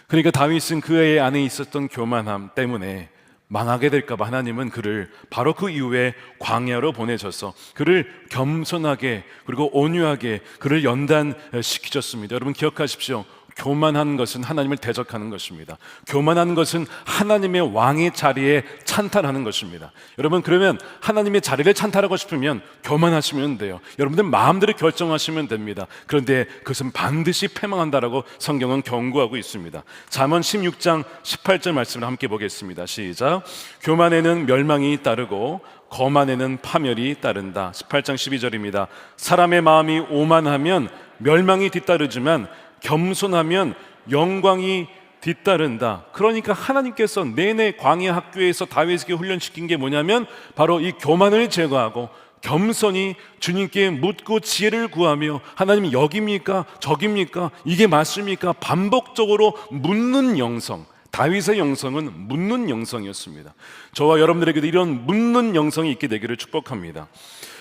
그러니까 다윗은 그의 안에 있었던 교만함 때문에 망하게 될까 봐 하나님은 그를 바로 그 이후에 광야로 보내셔서 그를 겸손하게 그리고 온유하게 그를 연단시키셨습니다. 여러분 기억하십시오. 교만한 것은 하나님을 대적하는 것입니다. 교만한 것은 하나님의 왕의 자리에 찬탈하는 것입니다. 여러분, 그러면 하나님의 자리를 찬탈하고 싶으면 교만하시면 돼요. 여러분들 마음대로 결정하시면 됩니다. 그런데 그것은 반드시 패망한다라고 성경은 경고하고 있습니다. 잠언 16장 18절 말씀을 함께 보겠습니다. 시작. 교만에는 멸망이 따르고 거만에는 파멸이 따른다. 18장 12절입니다. 사람의 마음이 오만하면 멸망이 뒤따르지만 겸손하면 영광이 뒤따른다. 그러니까 하나님께서 내내 광야 학교에서 다윗에게 훈련시킨 게 뭐냐면 바로 이 교만을 제거하고 겸손히 주님께 묻고 지혜를 구하며 하나님 여기입니까? 저기입니까? 이게 맞습니까? 반복적으로 묻는 영성. 다윗의 영성은 묻는 영성이었습니다. 저와 여러분들에게도 이런 묻는 영성이 있게 되기를 축복합니다.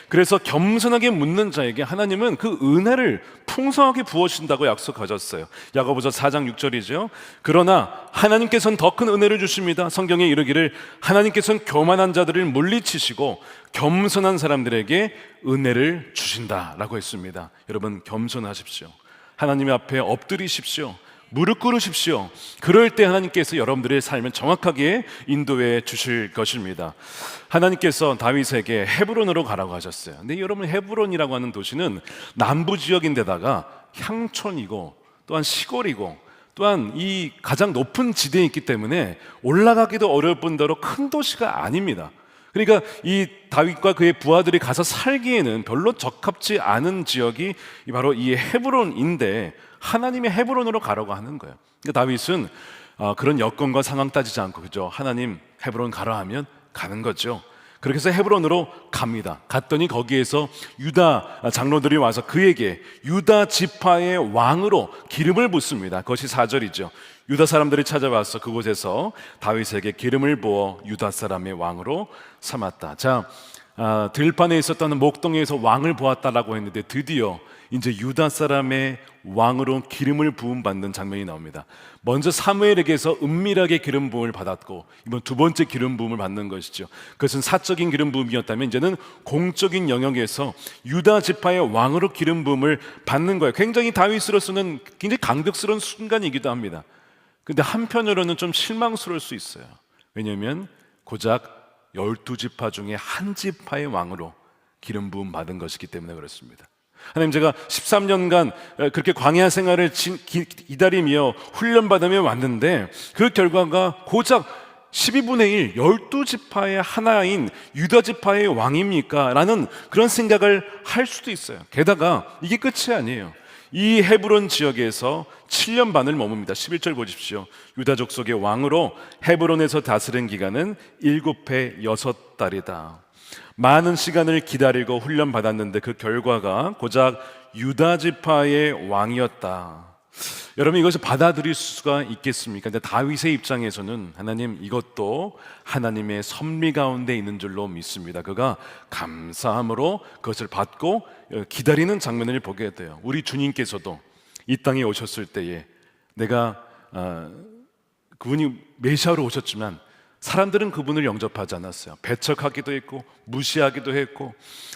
그래서 겸손하게 묻는 자에게 하나님은 그 은혜를 풍성하게 부어주신다고 약속하셨어요. 야고보서 4장 6절이죠. 그러나 하나님께서는 더 큰 은혜를 주십니다. 성경에 이르기를 하나님께서는 교만한 자들을 물리치시고 겸손한 사람들에게 은혜를 주신다라고 했습니다. 여러분 겸손하십시오. 하나님 앞에 엎드리십시오. 무릎 꿇으십시오. 그럴 때 하나님께서 여러분들의 삶을 정확하게 인도해 주실 것입니다. 하나님께서 다윗에게 헤브론으로 가라고 하셨어요. 근데 여러분 헤브론이라고 하는 도시는 남부 지역인데다가 향촌이고 또한 시골이고 또한 이 가장 높은 지대에 있기 때문에 올라가기도 어려울 뿐더러 큰 도시가 아닙니다. 그러니까 이 다윗과 그의 부하들이 가서 살기에는 별로 적합지 않은 지역이 바로 이 헤브론인데 하나님의 헤브론으로 가라고 하는 거예요. 그러니까 다윗은 그런 여건과 상황 따지지 않고 그죠? 하나님 헤브론 가라 하면 가는 거죠. 그렇게 해서 헤브론으로 갑니다. 갔더니 거기에서 유다 장로들이 와서 그에게 유다 지파의 왕으로 기름을 붓습니다. 그것이 4절이죠. 유다 사람들이 찾아와서 그곳에서 다윗에게 기름을 부어 유다 사람의 왕으로 삼았다. 자, 들판에 있었던 목동에서 왕을 보았다라고 했는데 드디어 이제 유다 사람의 왕으로 기름을 부음 받는 장면이 나옵니다. 먼저 사무엘에게서 은밀하게 기름 부음을 받았고 이번 두 번째 기름 부음을 받는 것이죠. 그것은 사적인 기름 부음이었다면 이제는 공적인 영역에서 유다 지파의 왕으로 기름 부음을 받는 거예요. 굉장히 다윗으로서는 굉장히 강력스러운 순간이기도 합니다. 근데 한편으로는 좀 실망스러울 수 있어요. 왜냐하면 고작 12지파 중에 한 지파의 왕으로 기름 부음 받은 것이기 때문에 그렇습니다. 하나님, 제가 13년간 그렇게 광야 생활을 기다리며 훈련받으며 왔는데 그 결과가 고작 12분의 1, 12지파의 하나인 유다 지파의 왕입니까? 라는 그런 생각을 할 수도 있어요. 게다가 이게 끝이 아니에요. 이 헤브론 지역에서 7년 반을 머뭅니다. 11절 보십시오. 유다 족속의 왕으로 헤브론에서 다스린 기간은 7해 6달이다. 많은 시간을 기다리고 훈련받았는데 그 결과가 고작 유다 지파의 왕이었다. 여러분, 이것을 받아들일 수가 있겠습니까? 근데 다윗의 입장에서는 하나님, 이것도 하나님의 섭리 가운데 있는 줄로 믿습니다. 그가 감사함으로 그것을 받고 기다리는 장면을 보게 돼요. 우리 주님께서도 이 땅에 오셨을 때에 내가 그분이 메시아로 오셨지만 사람들은 그분을 영접하지 않았어요. 배척하기도 했고 무시하기도 했고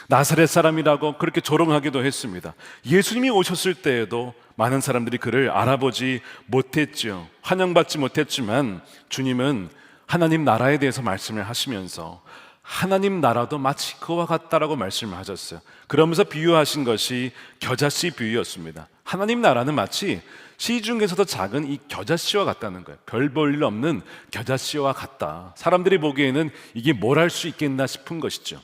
나사렛 사람이라고 그렇게 조롱하기도 했습니다. 예수님이 오셨을 때에도 많은 사람들이 그를 알아보지 못했죠. 환영받지 못했지만 주님은 하나님 나라에 대해서 말씀을 하시면서 하나님 나라도 마치 그와 같다라고 말씀을 하셨어요. 그러면서 비유하신 것이 겨자씨 비유였습니다. 하나님 나라는 마치 씨 중에서도 작은 이 겨자씨와 같다는 거예요. 별 볼 일 없는 겨자씨와 같다. 사람들이 보기에는 이게 뭘 할 수 있겠나 싶은 것이죠.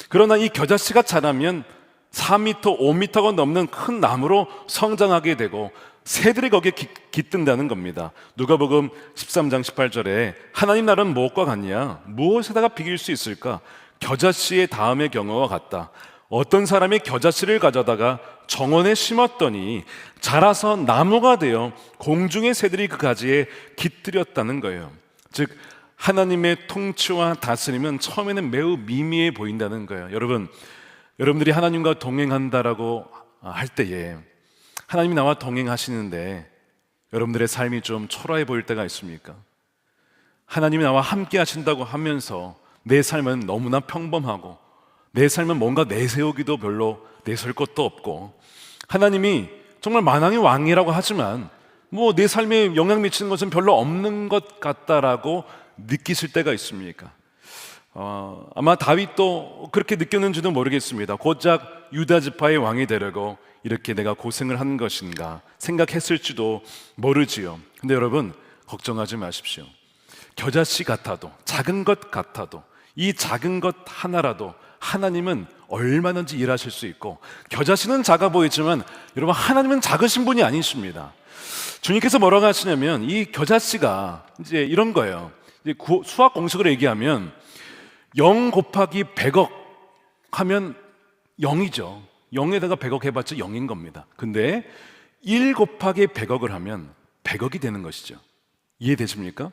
그러나 이 겨자씨가 자라면 4m, 5m가 넘는 큰 나무로 성장하게 되고 새들이 거기에 깃든다는 겁니다. 누가복음 13장 18절에 하나님 나라는 무엇과 같냐? 무엇에다가 비길 수 있을까? 겨자씨의 다음의 경우와 같다. 어떤 사람이 겨자씨를 가져다가 정원에 심었더니 자라서 나무가 되어 공중의 새들이 그 가지에 깃들였다는 거예요. 즉 하나님의 통치와 다스림은 처음에는 매우 미미해 보인다는 거예요. 여러분들이 하나님과 동행한다라고 할 때에 하나님이 나와 동행하시는데 여러분들의 삶이 좀 초라해 보일 때가 있습니까? 하나님이 나와 함께 하신다고 하면서 내 삶은 너무나 평범하고 내 삶은 뭔가 내세우기도 별로 내세울 것도 없고 하나님이 정말 만왕의 왕이라고 하지만 뭐 내 삶에 영향 미치는 것은 별로 없는 것 같다라고 느끼실 때가 있습니까? 아마 다윗도 그렇게 느꼈는지도 모르겠습니다. 고작 유다 지파의 왕이 되려고 이렇게 내가 고생을 한 것인가 생각했을지도 모르지요. 근데 여러분 걱정하지 마십시오. 겨자씨 같아도 작은 것 같아도 이 작은 것 하나라도 하나님은 얼마든지 일하실 수 있고 겨자씨는 작아 보이지만 여러분 하나님은 작으신 분이 아니십니다. 주님께서 뭐라고 하시냐면 이 겨자씨가 이제 이런 거예요. 이제 수학 공식으로 얘기하면 0 곱하기 100억 하면 0이죠. 0에다가 100억 해봤자 0인 겁니다. 근데 1 곱하기 100억을 하면 100억이 되는 것이죠. 이해되십니까?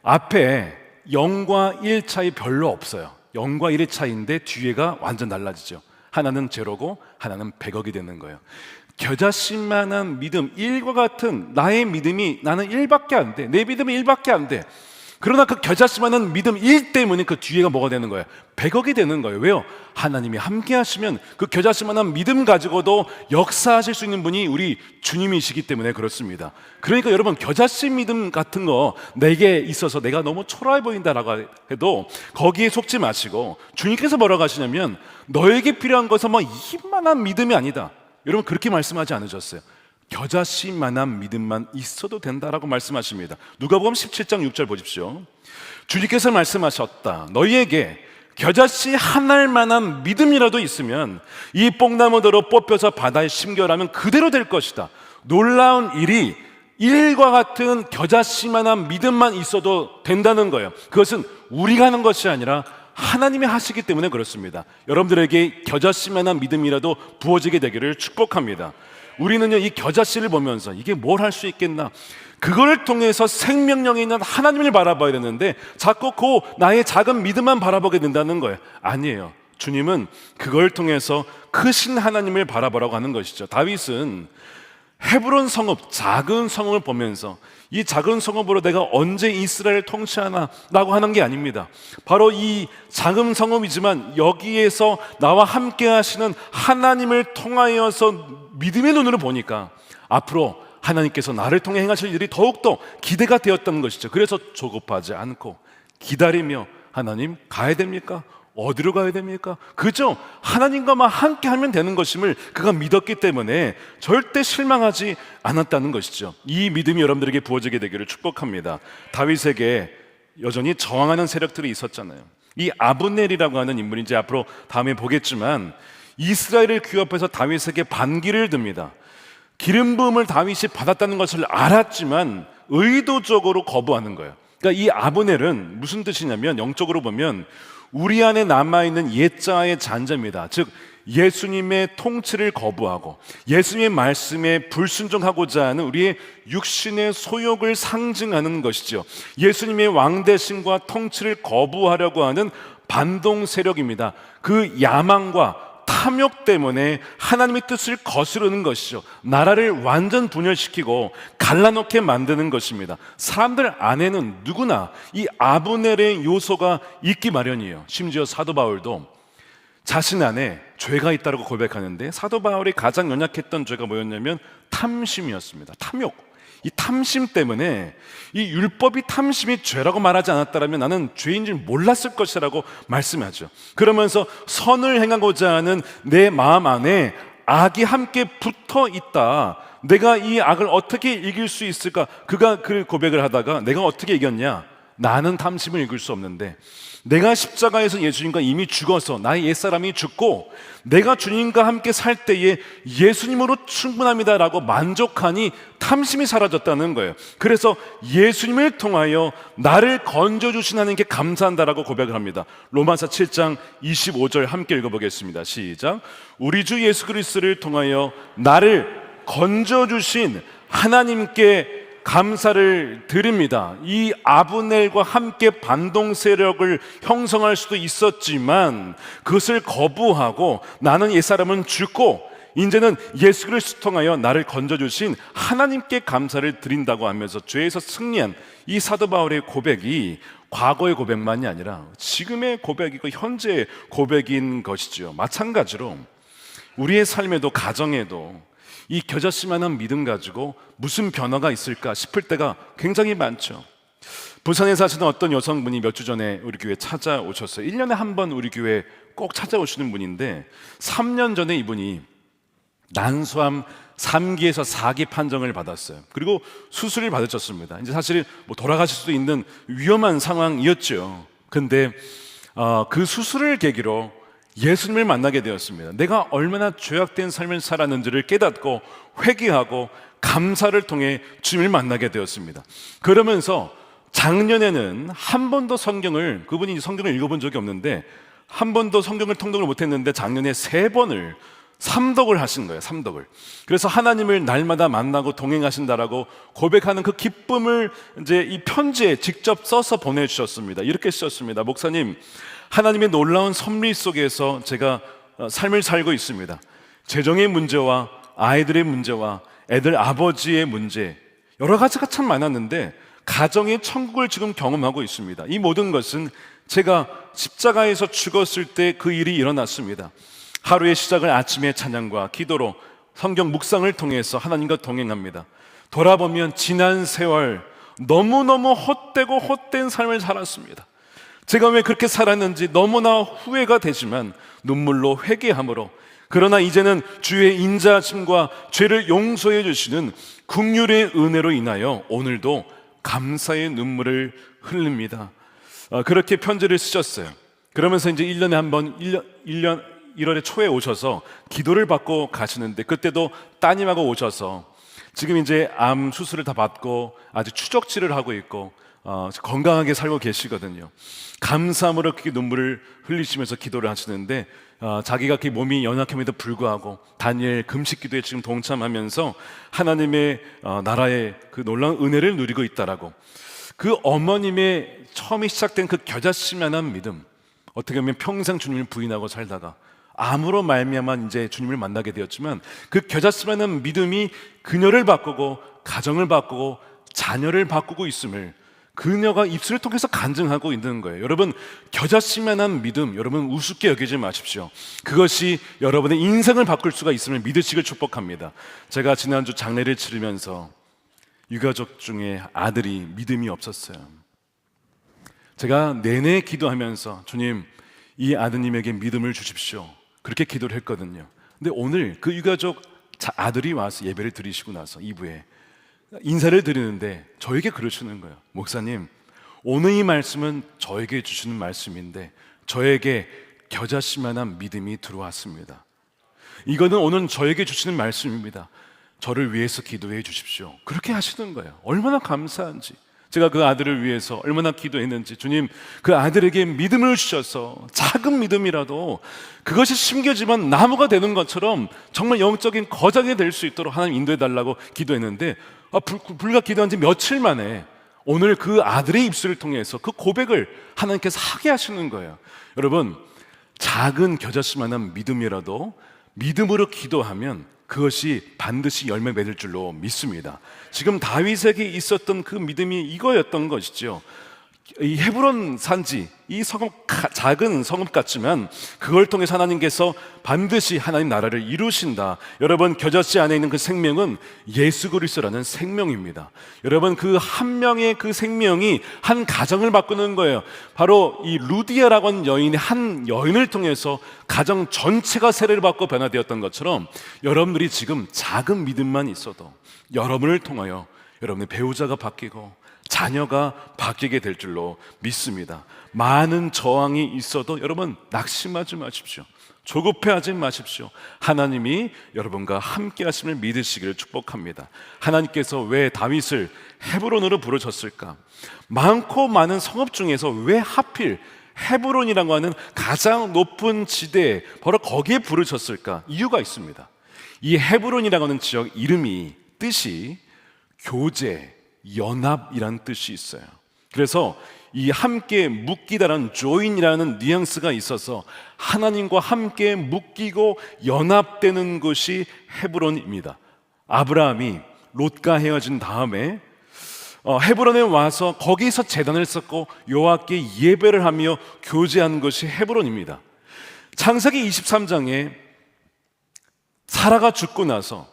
앞에 0과 1 차이 별로 없어요. 0과 1의 차이인데 뒤에가 완전 달라지죠. 하나는 제로고 하나는 100억이 되는 거예요. 겨자씨만한 믿음, 1과 같은 나의 믿음이 나는 1밖에 안 돼. 내 믿음이 1밖에 안 돼. 그러나 그 겨자씨만한 믿음 1 때문에 그 뒤에가 뭐가 되는 거예요? 100억이 되는 거예요. 왜요? 하나님이 함께 하시면 그 겨자씨만한 믿음 가지고도 역사하실 수 있는 분이 우리 주님이시기 때문에 그렇습니다. 그러니까 여러분 겨자씨 믿음 같은 거 내게 있어서 내가 너무 초라해 보인다라고 해도 거기에 속지 마시고 주님께서 뭐라고 하시냐면 너에게 필요한 것은 뭐 이만한 믿음이 아니다. 여러분 그렇게 말씀하지 않으셨어요? 겨자씨만한 믿음만 있어도 된다라고 말씀하십니다. 누가복음 17장 6절 보십시오. 주님께서 말씀하셨다. 너희에게 겨자씨 한 알만한 믿음이라도 있으면 이 뽕나무대로 뽑혀서 바다에 심겨라면 그대로 될 것이다. 놀라운 일이 1과 같은 겨자씨만한 믿음만 있어도 된다는 거예요. 그것은 우리가 하는 것이 아니라 하나님이 하시기 때문에 그렇습니다. 여러분들에게 겨자씨만한 믿음이라도 부어지게 되기를 축복합니다. 우리는요 이 겨자씨를 보면서 이게 뭘 할 수 있겠나, 그걸 통해서 생명력이 있는 하나님을 바라봐야 되는데 자꾸 그 나의 작은 믿음만 바라보게 된다는 거예요. 아니에요. 주님은 그걸 통해서 크신 하나님을 바라보라고 하는 것이죠. 다윗은 헤브론 성읍, 작은 성읍을 보면서 이 작은 성읍으로 내가 언제 이스라엘을 통치하나 라고 하는 게 아닙니다. 바로 이 작은 성읍이지만 여기에서 나와 함께 하시는 하나님을 통하여서 믿음의 눈으로 보니까 앞으로 하나님께서 나를 통해 행하실 일이 더욱더 기대가 되었다는 것이죠. 그래서 조급하지 않고 기다리며 하나님 가야 됩니까? 어디로 가야 됩니까? 그저 하나님과만 함께 하면 되는 것임을 그가 믿었기 때문에 절대 실망하지 않았다는 것이죠. 이 믿음이 여러분들에게 부어지게 되기를 축복합니다. 다윗에게 여전히 저항하는 세력들이 있었잖아요. 이 아브넬이라고 하는 인물이 이제 앞으로 다음에 보겠지만 이스라엘을 규합해서 다윗에게 반기를 듭니다. 기름 부음을 다윗이 받았다는 것을 알았지만 의도적으로 거부하는 거예요. 그러니까 이 아브넬은 무슨 뜻이냐면 영적으로 보면 우리 안에 남아있는 옛자의 잔재입니다. 즉 예수님의 통치를 거부하고 예수님의 말씀에 불순종하고자 하는 우리의 육신의 소욕을 상징하는 것이죠. 예수님의 왕대심과 통치를 거부하려고 하는 반동 세력입니다. 그 야망과 탐욕 때문에 하나님의 뜻을 거스르는 것이죠. 나라를 완전 분열시키고 갈라놓게 만드는 것입니다. 사람들 안에는 누구나 이 아브넬의 요소가 있기 마련이에요. 심지어 사도 바울도 자신 안에 죄가 있다고 고백하는데 사도 바울이 가장 연약했던 죄가 뭐였냐면 탐심이었습니다. 탐욕. 이 탐심 때문에 이 율법이 탐심이 죄라고 말하지 않았다면 나는 죄인 줄 몰랐을 것이라고 말씀하죠. 그러면서 선을 행하고자 하는 내 마음 안에 악이 함께 붙어 있다. 내가 이 악을 어떻게 이길 수 있을까? 그가 그 고백을 하다가 내가 어떻게 이겼냐? 나는 탐심을 이길 수 없는데 내가 십자가에서 예수님과 이미 죽어서 나의 옛사람이 죽고 내가 주님과 함께 살 때에 예수님으로 충분합니다라고 만족하니 탐심이 사라졌다는 거예요. 그래서 예수님을 통하여 나를 건져주신 하나님께 감사한다라고 고백을 합니다. 로마서 7장 25절 함께 읽어보겠습니다. 시작. 우리 주 예수 그리스도를 통하여 나를 건져주신 하나님께 감사를 드립니다. 이 아브넬과 함께 반동 세력을 형성할 수도 있었지만 그것을 거부하고 나는 옛사람은 죽고 이제는 예수 그리스도 통하여 나를 건져주신 하나님께 감사를 드린다고 하면서 죄에서 승리한 이 사도 바울의 고백이 과거의 고백만이 아니라 지금의 고백이고 현재의 고백인 것이죠. 마찬가지로 우리의 삶에도 가정에도 이 겨자씨만한 믿음 가지고 무슨 변화가 있을까 싶을 때가 굉장히 많죠. 부산에 사시는 어떤 여성분이 몇 주 전에 우리 교회에 찾아오셨어요. 1년에 한 번 우리 교회에 꼭 찾아오시는 분인데 3년 전에 이분이 난소암 3기에서 4기 판정을 받았어요. 그리고 수술을 받으셨습니다. 이제 사실 뭐 돌아가실 수도 있는 위험한 상황이었죠. 근데 그 수술을 계기로 예수님을 만나게 되었습니다. 내가 얼마나 죄악된 삶을 살았는지를 깨닫고 회개하고 감사를 통해 주님을 만나게 되었습니다. 그러면서 작년에는 한 번도 그분이 성경을 읽어본 적이 없는데 한 번도 성경을 통독을 못했는데 작년에 3번을 삼독을 하신 거예요. 삼독을. 그래서 하나님을 날마다 만나고 동행하신다라고 고백하는 그 기쁨을 이제 이 편지에 직접 써서 보내주셨습니다. 이렇게 쓰셨습니다. 목사님, 하나님의 놀라운 섭리 속에서 제가 삶을 살고 있습니다. 재정의 문제와 아이들의 문제와 애들 아버지의 문제, 여러 가지가 참 많았는데 가정의 천국을 지금 경험하고 있습니다. 이 모든 것은 제가 십자가에서 죽었을 때 그 일이 일어났습니다. 하루의 시작을 아침의 찬양과 기도로 성경 묵상을 통해서 하나님과 동행합니다. 돌아보면 지난 세월 너무너무 헛되고 헛된 삶을 살았습니다. 제가 왜 그렇게 살았는지 너무나 후회가 되지만 눈물로 회개함으로, 그러나 이제는 주의 인자하심과 죄를 용서해 주시는 긍휼의 은혜로 인하여 오늘도 감사의 눈물을 흘립니다. 그렇게 편지를 쓰셨어요. 그러면서 이제 1년에 한 번 1월의 초에 오셔서 기도를 받고 가시는데, 그때도 따님하고 오셔서 지금 이제 암 수술을 다 받고 아주 추적치를 하고 있고 건강하게 살고 계시거든요. 감사함으로 그렇게 눈물을 흘리시면서 기도를 하시는데 자기가 그 몸이 연약함에도 불구하고 다니엘 금식 기도에 지금 동참하면서 하나님의 나라의 그 놀라운 은혜를 누리고 있다라고. 그 어머님의 처음에 시작된 그 겨자씨만한 믿음, 어떻게 보면 평생 주님을 부인하고 살다가 암으로 말미암아 이제 주님을 만나게 되었지만 그 겨자씨만한 믿음이 그녀를 바꾸고 가정을 바꾸고 자녀를 바꾸고 있음을 그녀가 입술을 통해서 간증하고 있는 거예요. 여러분, 겨자씨만한 믿음, 여러분 우습게 여기지 마십시오. 그것이 여러분의 인생을 바꿀 수가 있음을 믿으시길 축복합니다. 제가 지난주 장례를 치르면서 유가족 중에 아들이 믿음이 없었어요. 제가 내내 기도하면서 주님, 이 아드님에게 믿음을 주십시오, 그렇게 기도를 했거든요. 근데 오늘 그 유가족 아들이 와서 예배를 드리시고 나서 2부에 인사를 드리는데 저에게 그러시는 거예요. 목사님, 오늘 이 말씀은 저에게 주시는 말씀인데 저에게 겨자씨만한 믿음이 들어왔습니다. 이거는 오늘 저에게 주시는 말씀입니다. 저를 위해서 기도해 주십시오. 그렇게 하시는 거예요. 얼마나 감사한지. 제가 그 아들을 위해서 얼마나 기도했는지, 주님, 그 아들에게 믿음을 주셔서 작은 믿음이라도 그것이 심겨지면 나무가 되는 것처럼 정말 영적인 거장이 될 수 있도록 하나님 인도해 달라고 기도했는데 불과 기도한 지 며칠 만에 오늘 그 아들의 입술을 통해서 그 고백을 하나님께서 하게 하시는 거예요. 여러분, 작은 겨자씨만한 믿음이라도 믿음으로 기도하면 그것이 반드시 열매 맺을 줄로 믿습니다. 지금 다윗에게 있었던 그 믿음이 이거였던 것이죠. 이 헤브론 산지, 이 성읍, 작은 성읍 같지만 그걸 통해서 하나님께서 반드시 하나님 나라를 이루신다. 여러분, 겨자씨 안에 있는 그 생명은 예수 그리스도라는 생명입니다. 여러분, 그 한 명의 그 생명이 한 가정을 바꾸는 거예요. 바로 이 루디아라고 하는 여인이 한 여인을 통해서 가정 전체가 세례를 받고 변화되었던 것처럼 여러분들이 지금 작은 믿음만 있어도 여러분을 통하여 여러분의 배우자가 바뀌고 자녀가 바뀌게 될 줄로 믿습니다. 많은 저항이 있어도 여러분 낙심하지 마십시오. 조급해하지 마십시오. 하나님이 여러분과 함께 하심을 믿으시기를 축복합니다. 하나님께서 왜 다윗을 헤브론으로 부르셨을까? 많고 많은 성읍 중에서 왜 하필 헤브론이라고 하는 가장 높은 지대에 바로 거기에 부르셨을까? 이유가 있습니다. 이 헤브론이라고 하는 지역 이름이 뜻이 교제, 연합이라는 뜻이 있어요. 그래서 이 함께 묶이다라는 join이라는 뉘앙스가 있어서 하나님과 함께 묶이고 연합되는 곳이 헤브론입니다. 아브라함이 롯과 헤어진 다음에 헤브론에 와서 거기서 제단을 쌓고 여호와께 예배를 하며 교제하는 것이 헤브론입니다. 창세기 23장에 사라가 죽고 나서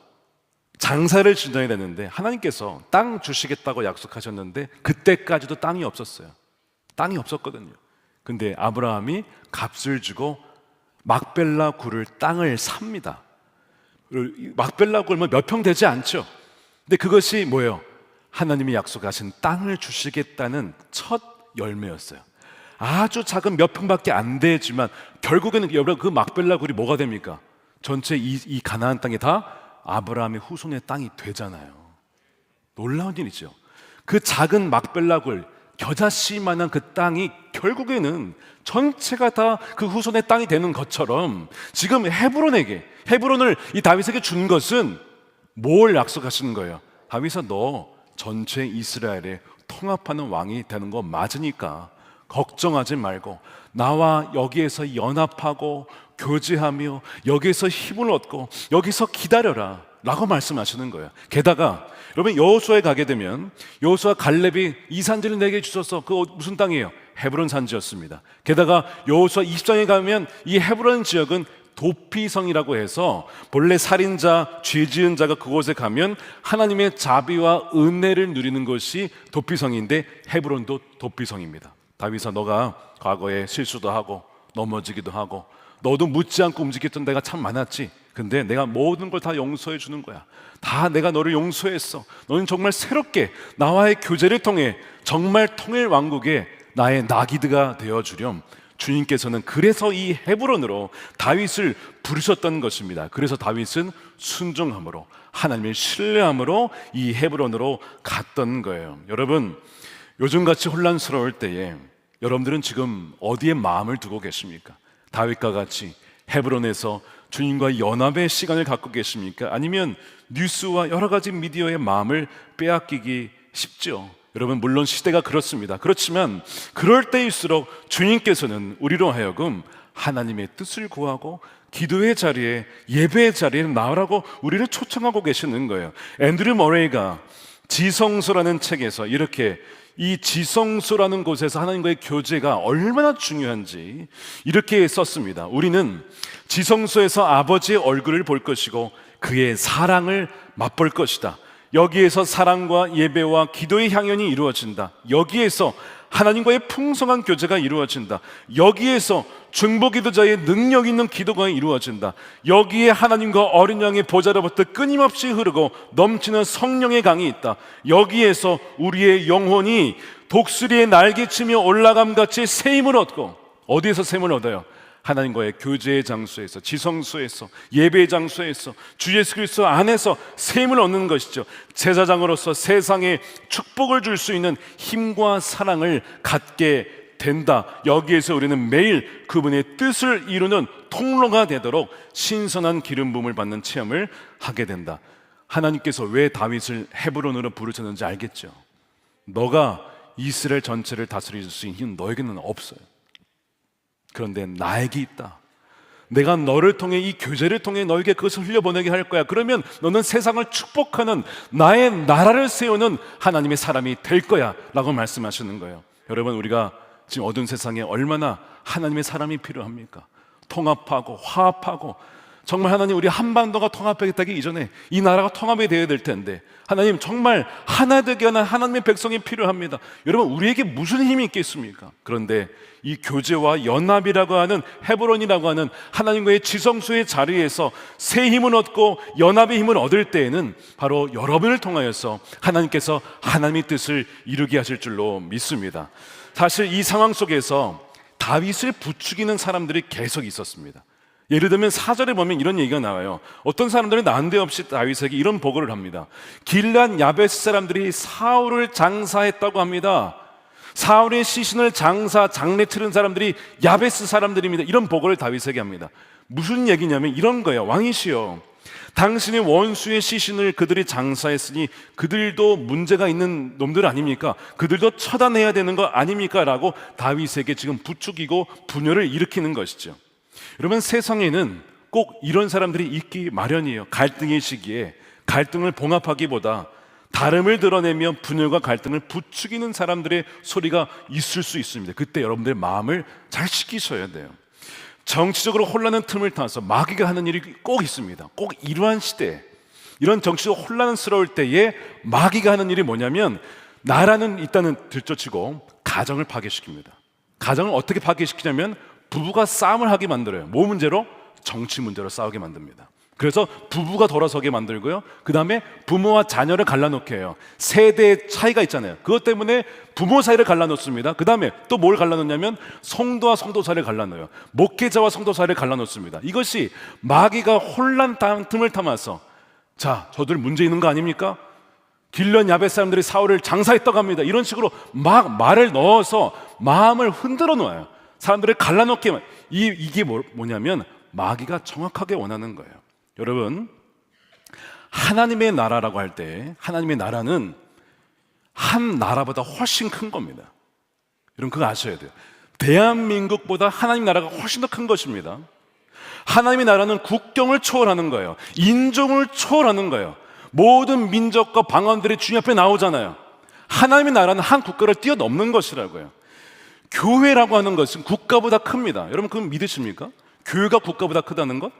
장사를 지내야 되는데 하나님께서 땅 주시겠다고 약속하셨는데 그때까지도 땅이 없었어요. 땅이 없었거든요. 근데 아브라함이 값을 주고 막벨라 굴을 땅을 삽니다. 막벨라 굴은 몇 평 되지 않죠. 근데 그것이 뭐예요? 하나님이 약속하신 땅을 주시겠다는 첫 열매였어요. 아주 작은 몇 평밖에 안 되지만 결국에는 여러분 그 막벨라 굴이 뭐가 됩니까? 전체 이 가나안 땅이 다 아브라함의 후손의 땅이 되잖아요. 놀라운 일이죠. 그 작은 막벨라굴 겨자씨만한 그 땅이 결국에는 전체가 다 그 후손의 땅이 되는 것처럼 지금 헤브론을 이 다윗에게 준 것은 뭘 약속하시는 거예요? 다윗아, 너 전체 이스라엘에 통합하는 왕이 되는 거 맞으니까 걱정하지 말고 나와 여기에서 연합하고 교제하며 여기에서 힘을 얻고 여기서 기다려라 라고 말씀하시는 거예요. 게다가 여러분 여호수아에 가게 되면 여호수아 갈렙이 이 산지를 내게 주셔서 그 무슨 땅이에요? 헤브론 산지였습니다. 게다가 여호수아 20장에 가면 이 헤브론 지역은 도피성이라고 해서 본래 살인자, 죄 지은 자가 그곳에 가면 하나님의 자비와 은혜를 누리는 것이 도피성인데 헤브론도 도피성입니다. 다윗아, 너가 과거에 실수도 하고 넘어지기도 하고 너도 묻지 않고 움직였던 데가 참 많았지. 근데 내가 모든 걸 다 용서해 주는 거야. 다 내가 너를 용서했어. 너는 정말 새롭게 나와의 교제를 통해 정말 통일 왕국의 나의 나기드가 되어주렴. 주님께서는 그래서 이 헤브론으로 다윗을 부르셨던 것입니다. 그래서 다윗은 순종함으로 하나님을 신뢰함으로 이 헤브론으로 갔던 거예요. 여러분, 요즘같이 혼란스러울 때에 여러분들은 지금 어디에 마음을 두고 계십니까? 다윗과 같이 헤브론에서 주님과 연합의 시간을 갖고 계십니까? 아니면 뉴스와 여러 가지 미디어의 마음을 빼앗기기 쉽죠. 여러분, 물론 시대가 그렇습니다. 그렇지만 그럴 때일수록 주님께서는 우리로 하여금 하나님의 뜻을 구하고 기도의 자리에, 예배의 자리에 나오라고 우리를 초청하고 계시는 거예요. 앤드류 머레이가 지성소라는 책에서 이렇게 이 지성소라는 곳에서 하나님과의 교제가 얼마나 중요한지 이렇게 썼습니다. 우리는 지성소에서 아버지의 얼굴을 볼 것이고 그의 사랑을 맛볼 것이다. 여기에서 사랑과 예배와 기도의 향연이 이루어진다. 여기에서 하나님과의 풍성한 교제가 이루어진다. 여기에서 중보기도자의 능력 있는 기도가 이루어진다. 여기에 하나님과 어린 양의 보좌로부터 끊임없이 흐르고 넘치는 성령의 강이 있다. 여기에서 우리의 영혼이 독수리의 날개치며 올라감같이 새 힘을 얻고, 어디에서 새 힘을 얻어요? 하나님과의 교제의 장소에서, 지성소에서, 예배의 장소에서, 주 예수 그리스도 안에서 새 힘을 얻는 것이죠. 제사장으로서 세상에 축복을 줄 수 있는 힘과 사랑을 갖게 된다. 여기에서 우리는 매일 그분의 뜻을 이루는 통로가 되도록 신선한 기름 부음을 받는 체험을 하게 된다. 하나님께서 왜 다윗을 헤브론으로 부르셨는지 알겠죠? 너가 이스라엘 전체를 다스릴 수 있는 힘은 너에게는 없어요. 그런데 나에게 있다. 내가 너를 통해, 이 교제를 통해 너에게 그것을 흘려보내게 할 거야. 그러면 너는 세상을 축복하는 나의 나라를 세우는 하나님의 사람이 될 거야 라고 말씀하시는 거예요. 여러분, 우리가 지금 어두운 세상에 얼마나 하나님의 사람이 필요합니까? 통합하고 화합하고, 정말 하나님, 우리 한반도가 통합되기 이전에 이 나라가 통합이 되어야 될 텐데, 하나님 정말 하나 되게 하는 하나님의 백성이 필요합니다. 여러분, 우리에게 무슨 힘이 있겠습니까? 그런데 이 교제와 연합이라고 하는, 헤브론이라고 하는 하나님과의 지성소의 자리에서 새 힘을 얻고 연합의 힘을 얻을 때에는 바로 여러분을 통하여서 하나님께서 하나님의 뜻을 이루게 하실 줄로 믿습니다. 사실 이 상황 속에서 다윗을 부추기는 사람들이 계속 있었습니다. 예를 들면 4절에 보면 이런 얘기가 나와요. 어떤 사람들은 난데없이 다윗에게 이런 보고를 합니다. 길란 야베스 사람들이 사울을 장사했다고 합니다. 사울의 시신을 장례 치른 사람들이 야베스 사람들입니다. 이런 보고를 다윗에게 합니다. 무슨 얘기냐면 이런 거예요. 왕이시여, 당신의 원수의 시신을 그들이 장사했으니 그들도 문제가 있는 놈들 아닙니까? 그들도 처단해야 되는 거 아닙니까? 라고 다윗에게 지금 부추기고 분열을 일으키는 것이죠. 여러분, 세상에는 꼭 이런 사람들이 있기 마련이에요. 갈등의 시기에 갈등을 봉합하기보다 다름을 드러내며 분열과 갈등을 부추기는 사람들의 소리가 있을 수 있습니다. 그때 여러분들의 마음을 잘 지키셔야 돼요. 정치적으로 혼란한 틈을 타서 마귀가 하는 일이 꼭 있습니다. 꼭 이러한 시대에, 이런 정치적으로 혼란스러울 때에 마귀가 하는 일이 뭐냐면, 나라는 일단은 들쫓치고 가정을 파괴시킵니다. 가정을 어떻게 파괴시키냐면 부부가 싸움을 하게 만들어요. 뭐 문제로? 정치 문제로 싸우게 만듭니다. 그래서 부부가 돌아서게 만들고요, 그 다음에 부모와 자녀를 갈라놓게 해요. 세대의 차이가 있잖아요. 그것 때문에 부모 사이를 갈라놓습니다. 그 다음에 또 뭘 갈라놓냐면 성도와 성도 사이를 갈라놓아요. 목회자와 성도 사이를 갈라놓습니다. 이것이 마귀가 혼란 틈을 타면서, 자, 저들 문제 있는 거 아닙니까? 길런 야벳 사람들이 사울을 장사했다고 합니다. 이런 식으로 막 말을 넣어서 마음을 흔들어 놓아요. 사람들을 갈라놓게. 이게 뭐냐면 마귀가 정확하게 원하는 거예요. 여러분, 하나님의 나라라고 할 때 하나님의 나라는 한 나라보다 훨씬 큰 겁니다. 여러분, 그거 아셔야 돼요. 대한민국보다 하나님 나라가 훨씬 더 큰 것입니다. 하나님의 나라는 국경을 초월하는 거예요. 인종을 초월하는 거예요. 모든 민족과 방언들이 주님 앞에 나오잖아요. 하나님의 나라는 한 국가를 뛰어넘는 것이라고요. 교회라고 하는 것은 국가보다 큽니다. 여러분, 그건 믿으십니까? 교회가 국가보다 크다는 것?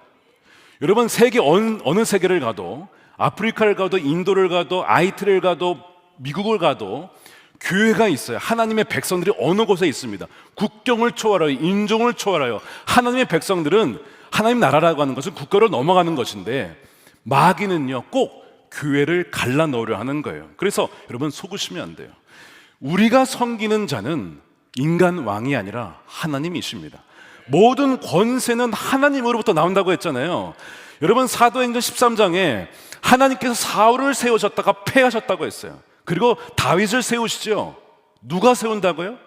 여러분, 세계 어느 세계를 가도, 아프리카를 가도, 인도를 가도, 아이티를 가도, 미국을 가도 교회가 있어요. 하나님의 백성들이 어느 곳에 있습니다. 국경을 초월하여, 인종을 초월하여. 하나님의 백성들은, 하나님 나라라고 하는 것은 국가로 넘어가는 것인데, 마귀는요 꼭 교회를 갈라놓으려 하는 거예요. 그래서 여러분, 속으시면 안 돼요. 우리가 섬기는 자는 인간 왕이 아니라 하나님이십니다. 모든 권세는 하나님으로부터 나온다고 했잖아요. 여러분, 사도행전 13장에 하나님께서 사울을 세우셨다가 패하셨다고 했어요. 그리고 다윗을 세우시죠. 누가 세운다고요?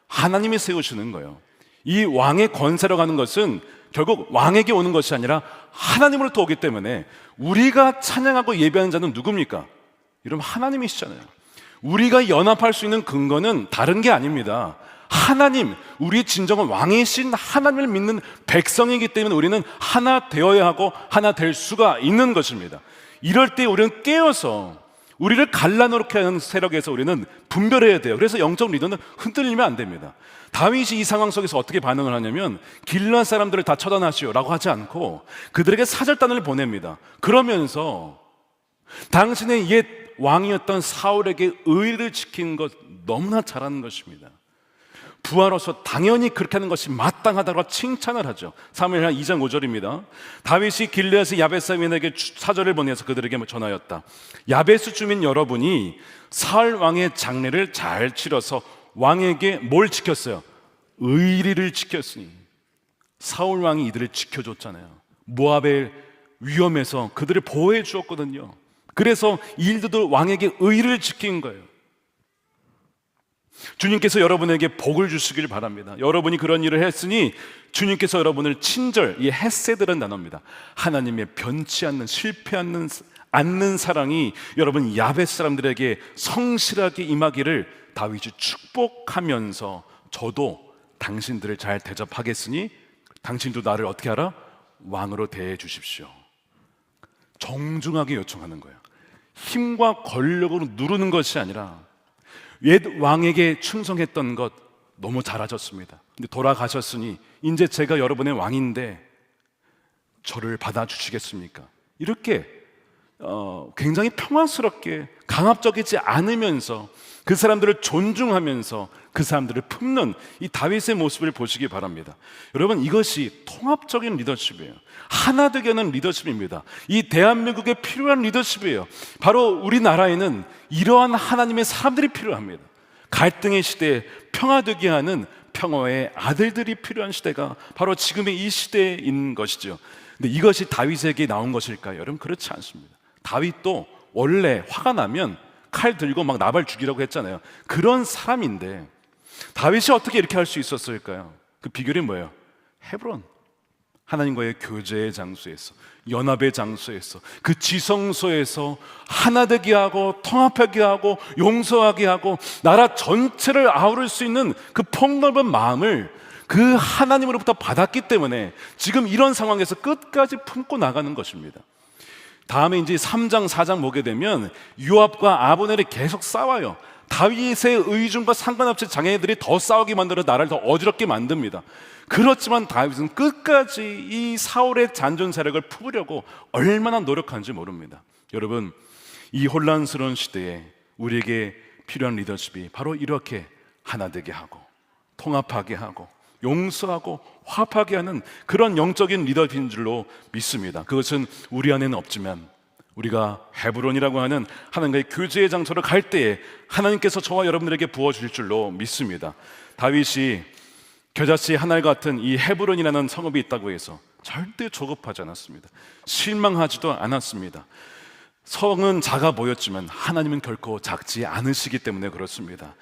하나님이 세우시는 거예요. 이 왕의 권세라고 하는 것은 결국 왕에게 오는 것이 아니라 하나님으로부터 오기 때문에, 우리가 찬양하고 예배하는 자는 누굽니까? 여러분, 하나님이시잖아요. 우리가 연합할 수 있는 근거는 다른 게 아닙니다. 하나님, 우리의 진정한 왕이신 하나님을 믿는 백성이기 때문에 우리는 하나 되어야 하고 하나 될 수가 있는 것입니다. 이럴 때 우리는 깨어서 우리를 갈라놓게 하는 세력에서 우리는 분별해야 돼요. 그래서 영적 리더는 흔들리면 안 됩니다. 다윗이 이 상황 속에서 어떻게 반응을 하냐면, 길르앗 사람들을 다 처단하시오 라고 하지 않고 그들에게 사절단을 보냅니다. 그러면서 당신의 옛 왕이었던 사울에게 의를 지킨 것 너무나 잘하는 것입니다. 부하로서 당연히 그렇게 하는 것이 마땅하다고 칭찬을 하죠. 사무엘하 2장 5절입니다. 다윗이 길르앗의 야베스 사람에게 사절을 보내서 그들에게 전하였다. 야베스 주민 여러분이 사울 왕의 장례를 잘 치러서 왕에게 뭘 지켰어요? 의리를 지켰으니. 사울 왕이 이들을 지켜줬잖아요. 모압의 위험에서 그들을 보호해 주었거든요. 그래서 이들도 왕에게 의리를 지킨 거예요. 주님께서 여러분에게 복을 주시길 바랍니다. 여러분이 그런 일을 했으니 주님께서 여러분을 친절, 이 헤세드라는 단어입니다. 하나님의 변치 않는, 실패하는 않는 사랑이 여러분 야벳 사람들에게 성실하게 임하기를 다윗이 축복하면서, 저도 당신들을 잘 대접하겠으니 당신도 나를 어떻게 하라? 왕으로 대해 주십시오. 정중하게 요청하는 거예요. 힘과 권력으로 누르는 것이 아니라, 옛 왕에게 충성했던 것 너무 잘하셨습니다. 근데 돌아가셨으니 이제 제가 여러분의 왕인데 저를 받아주시겠습니까? 이렇게 굉장히 평안스럽게 강압적이지 않으면서 그 사람들을 존중하면서 그 사람들을 품는 이 다윗의 모습을 보시기 바랍니다. 여러분, 이것이 통합적인 리더십이에요. 하나 되게 하는 리더십입니다. 이 대한민국에 필요한 리더십이에요. 바로 우리나라에는 이러한 하나님의 사람들이 필요합니다. 갈등의 시대에 평화되게 하는 평화의 아들들이 필요한 시대가 바로 지금의 이 시대인 것이죠. 근데 이것이 다윗에게 나온 것일까요? 여러분, 그렇지 않습니다. 다윗도 원래 화가 나면 칼 들고 막 나발 죽이라고 했잖아요. 그런 사람인데 다윗이 어떻게 이렇게 할 수 있었을까요? 그 비결이 뭐예요? 헤브론, 하나님과의 교제의 장소에서, 연합의 장소에서, 그 지성소에서 하나 되게 하고 통합하게 하고 용서하게 하고 나라 전체를 아우를 수 있는 그 폭넓은 마음을 그 하나님으로부터 받았기 때문에 지금 이런 상황에서 끝까지 품고 나가는 것입니다. 다음에 이제 3장 4장 보게 되면 요압과 아브넬이 계속 싸워요. 다윗의 의중과 상관없이 장애들이 더 싸우게 만들어 나라를 더 어지럽게 만듭니다. 그렇지만 다윗은 끝까지 이 사울의 잔존 세력을 품으려고 얼마나 노력하는지 모릅니다. 여러분, 이 혼란스러운 시대에 우리에게 필요한 리더십이 바로 이렇게 하나 되게 하고 통합하게 하고 용서하고 화합하게 하는 그런 영적인 리더인 줄로 믿습니다. 그것은 우리 안에는 없지만 우리가 헤브론이라고 하는 하나님과의 교제의 장소를 갈 때에 하나님께서 저와 여러분들에게 부어주실 줄로 믿습니다. 다윗이 겨자씨 하늘 같은 이 헤브론이라는 성읍이 있다고 해서 절대 조급하지 않았습니다. 실망하지도 않았습니다. 성은 작아 보였지만 하나님은 결코 작지 않으시기 때문에 그렇습니다.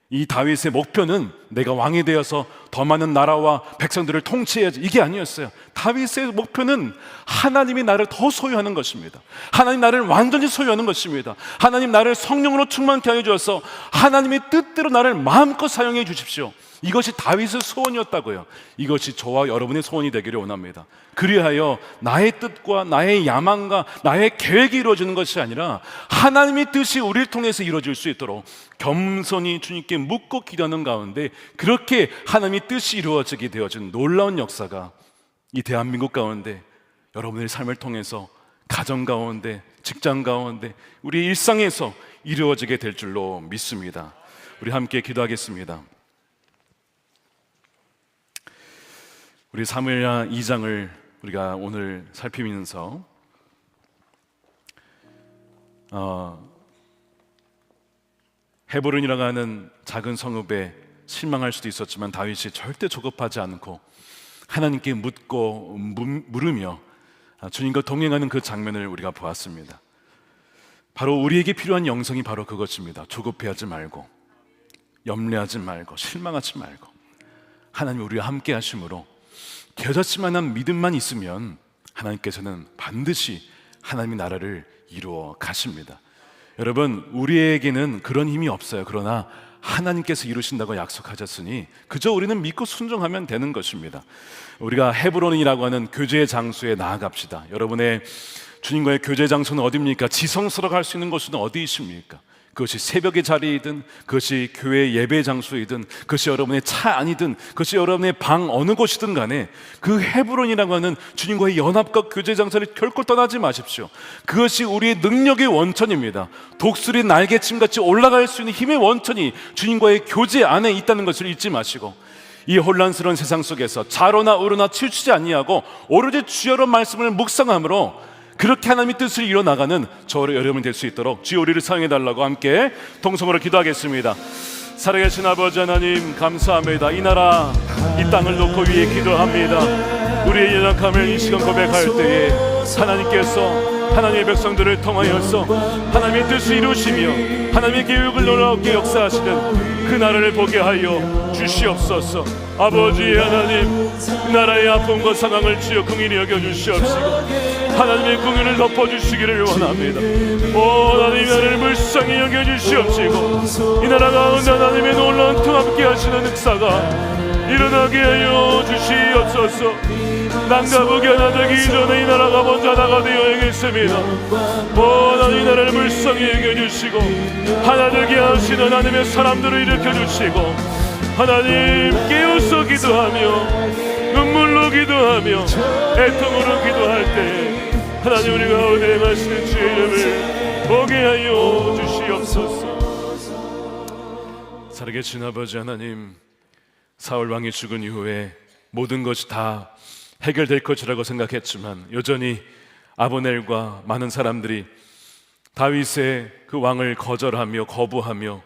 이 다윗의 목표는 내가 왕이 되어서 더 많은 나라와 백성들을 통치해야지, 이게 아니었어요. 다윗의 목표는 하나님이 나를 더 소유하는 것입니다. 하나님 나를 완전히 소유하는 것입니다. 하나님 나를 성령으로 충만케 하여 주어서 하나님의 뜻대로 나를 마음껏 사용해 주십시오. 이것이 다윗의 소원이었다고요. 이것이 저와 여러분의 소원이 되기를 원합니다. 그리하여 나의 뜻과 나의 야망과 나의 계획이 이루어지는 것이 아니라 하나님의 뜻이 우리를 통해서 이루어질 수 있도록 겸손히 주님께 묻고 기도하는 가운데 그렇게 하나님의 뜻이 이루어지게 되어진 놀라운 역사가 이 대한민국 가운데 여러분의 삶을 통해서 가정 가운데, 직장 가운데, 우리 일상에서 이루어지게 될 줄로 믿습니다. 우리 함께 기도하겠습니다. 우리 사무엘하 2장을 우리가 오늘 살피면서 헤브론이라고 하는 작은 성읍에 실망할 수도 있었지만 다윗이 절대 조급하지 않고 하나님께 묻고 물으며 주님과 동행하는 그 장면을 우리가 보았습니다. 바로 우리에게 필요한 영성이 바로 그것입니다. 조급해하지 말고, 염려하지 말고, 실망하지 말고 하나님이 우리와 함께 하심으로 겨자씨만한 믿음만 있으면 하나님께서는 반드시 하나님의 나라를 이루어 가십니다. 여러분, 우리에게는 그런 힘이 없어요. 그러나 하나님께서 이루신다고 약속하셨으니 그저 우리는 믿고 순종하면 되는 것입니다. 우리가 헤브론이라고 하는 교제의 장소에 나아갑시다. 여러분의 주님과의 교제 장소는 어디입니까? 지성스러 갈 수 있는 곳은 어디이십니까? 그것이 새벽의 자리이든, 그것이 교회 예배 장소이든, 그것이 여러분의 차 안이든, 그것이 여러분의 방 어느 곳이든 간에 그 헤브론이라고 하는 주님과의 연합과 교제 장소를 결코 떠나지 마십시오. 그것이 우리의 능력의 원천입니다. 독수리 날개침같이 올라갈 수 있는 힘의 원천이 주님과의 교제 안에 있다는 것을 잊지 마시고, 이 혼란스러운 세상 속에서 좌로나 우로나 치우치지 아니하고 오로지 주여의 말씀을 묵상함으로 그렇게 하나님의 뜻을 이뤄나가는 저와 여러분이 될 수 있도록 주여 우리를 사용해달라고 함께 통성으로 기도하겠습니다. 살아계신 아버지 하나님, 감사합니다. 이 나라, 이 땅을 놓고 위에 기도합니다. 우리의 연약함을 이 시간 고백할 때에 하나님께서 하나님의 백성들을 통하여서 하나님의 뜻을 이루시며 하나님의 계획을 놀랍게 역사하시는 그 나라를 보게 하여 주시옵소서. 아버지 하나님, 나라의 아픔과 상황을 주여 긍휼히 여겨주시옵시고 하나님의 긍휼을 덮어주시기를 원합니다. 오 하나님, 나라를 불쌍히 여겨주시옵시고 이 나라 가운데 하나님의 놀라운 통합게 하시는 역사가 일어나게 하여 주시옵소서. 땅과 북이 하나 되기 전에 이 나라가 먼저 하나가 되어야겠습니다. 모든 이 나라를 불쌍히 여겨주시고 하나 되게 하시는 하나님의 사람들을 일으켜주시고 하나님 깨어서 기도하며 눈물로 기도하며 애통으로 기도할 때 하나님 우리 가운데 마시는 주의 이름을 보게 하여 주시옵소서. 살아계신 아버지 하나님, 사울 왕이 죽은 이후에 모든 것이 다 해결될 것이라고 생각했지만 여전히 아브넬과 많은 사람들이 다윗의 그 왕을 거절하며 거부하며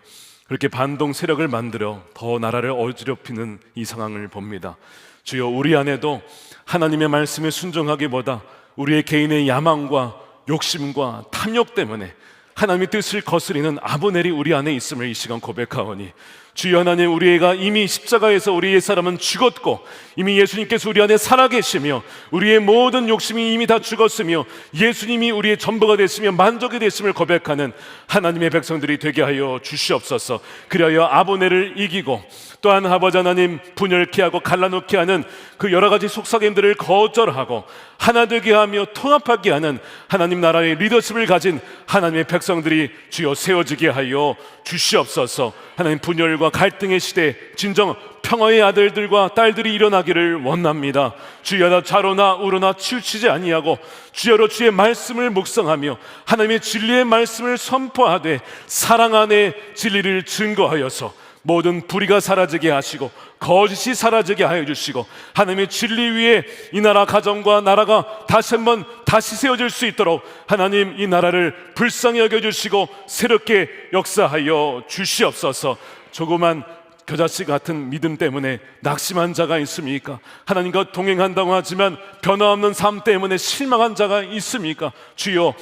그렇게 반동 세력을 만들어 더 나라를 어지럽히는 이 상황을 봅니다. 주여, 우리 안에도 하나님의 말씀에 순종하기보다 우리의 개인의 야망과 욕심과 탐욕 때문에 하나님의 뜻을 거스리는 아브넬이 우리 안에 있음을 이 시간 고백하오니 주여 하나님, 우리가 이미 십자가에서 우리의 사람은 죽었고 이미 예수님께서 우리 안에 살아계시며 우리의 모든 욕심이 이미 다 죽었으며 예수님이 우리의 전부가 됐으며 만족이 됐음을 고백하는 하나님의 백성들이 되게 하여 주시옵소서. 그리하여 아브넬을 이기고 또한 아버지 하나님, 분열케 하고 갈라놓게 하는 그 여러 가지 속삭임들을 거절하고 하나 되게 하며 통합하게 하는 하나님 나라의 리더십을 가진 하나님의 백성들이 주여 세워지게 하여 주시옵소서. 하나님, 분열과 갈등의 시대 진정 평화의 아들들과 딸들이 일어나기를 원합니다. 주여, 좌로나 우로나 치우치지 아니하고 주여로 주의 말씀을 묵상하며 하나님의 진리의 말씀을 선포하되 사랑 안에 진리를 증거하여서 모든 불의가 사라지게 하시고 거짓이 사라지게 하여 주시고 하나님의 진리 위에 이 나라 가정과 나라가 다시 한번 세워질 수 있도록 하나님 이 나라를 불쌍히 여겨주시고 새롭게 역사하여 주시옵소서. 조그만 겨자씨 같은 믿음 때문에 낙심한 자가 있습니까? 하나님과 동행한다고 하지만 변화없는 삶 때문에 실망한 자가 있습니까? 주여,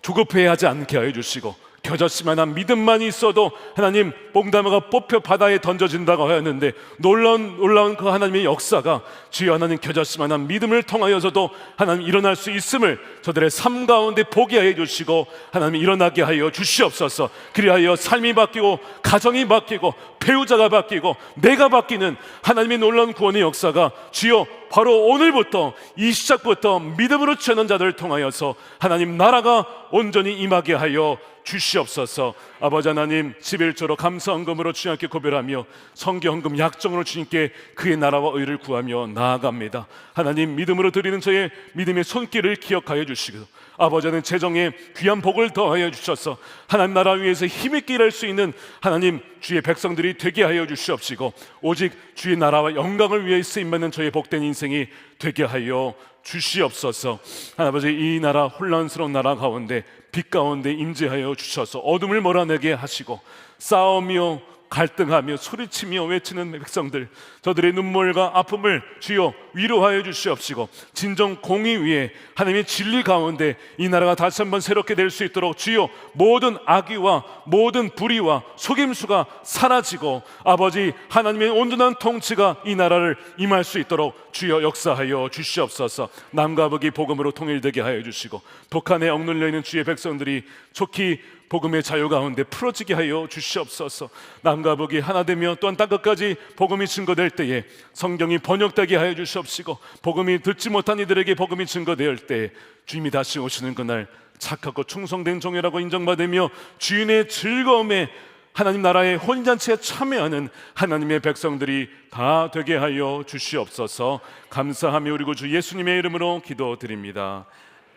조급해하지 않게 하여 주시고 겨자씨만한 믿음만 있어도 하나님 뽕다마가 뽑혀 바다에 던져진다고 하였는데 놀라운 그 하나님의 역사가 주여 하나님 겨자씨만한 믿음을 통하여서도 하나님 일어날 수 있음을 저들의 삶 가운데 보게 하여 주시고 하나님 일어나게 하여 주시옵소서. 그리하여 삶이 바뀌고 가정이 바뀌고 배우자가 바뀌고 내가 바뀌는 하나님의 놀라운 구원의 역사가 주여 바로 오늘부터 이 시작부터 믿음으로 취하는 자들을 통하여서 하나님 나라가 온전히 임하게 하여 주시옵소서. 아버지 하나님, 11조로 감사헌금으로 주님께 고별하며 성경헌금 약정으로 주님께 그의 나라와 의를 구하며 나아갑니다. 하나님, 믿음으로 드리는 저의 믿음의 손길을 기억하여 주시고 아버지 하나님, 재정에 귀한 복을 더하여 주셔서 하나님 나라 위에서 힘있게 일할 수 있는 하나님 주의 백성들이 되게 하여 주시옵시고 오직 주의 나라와 영광을 위해 쓰임받는 저의 복된 인생이 되게 하여 주시옵소서. 아버지, 이 나라 혼란스러운 나라 가운데 빛 가운데 임재하여 주셔서 어둠을 몰아내게 하시고 싸우며 갈등하며 소리치며 외치는 백성들, 저들의 눈물과 아픔을 주여 위로하여 주시옵시고 진정 공의 위에 하나님의 진리 가운데 이 나라가 다시 한번 새롭게 될 수 있도록 주여 모든 악의와 모든 불의와 속임수가 사라지고 아버지 하나님의 온전한 통치가 이 나라를 임할 수 있도록 주여 역사하여 주시옵소서. 남과 북이 복음으로 통일되게 하여 주시고 독한에 억눌려 있는 주의 백성들이 촉히 복음의 자유 가운데 풀어지게 하여 주시옵소서. 남과 북이 하나 되며 또한 땅끝까지 복음이 증거될 때에 성경이 번역되게 하여 주시옵시고 복음이 듣지 못한 이들에게 복음이 증거될 때에 주님이 다시 오시는 그날 착하고 충성된 종이라고 인정받으며 주인의 즐거움에 하나님 나라의 혼인잔치에 참여하는 하나님의 백성들이 다 되게 하여 주시옵소서. 감사하며 우리 구주 예수님의 이름으로 기도드립니다.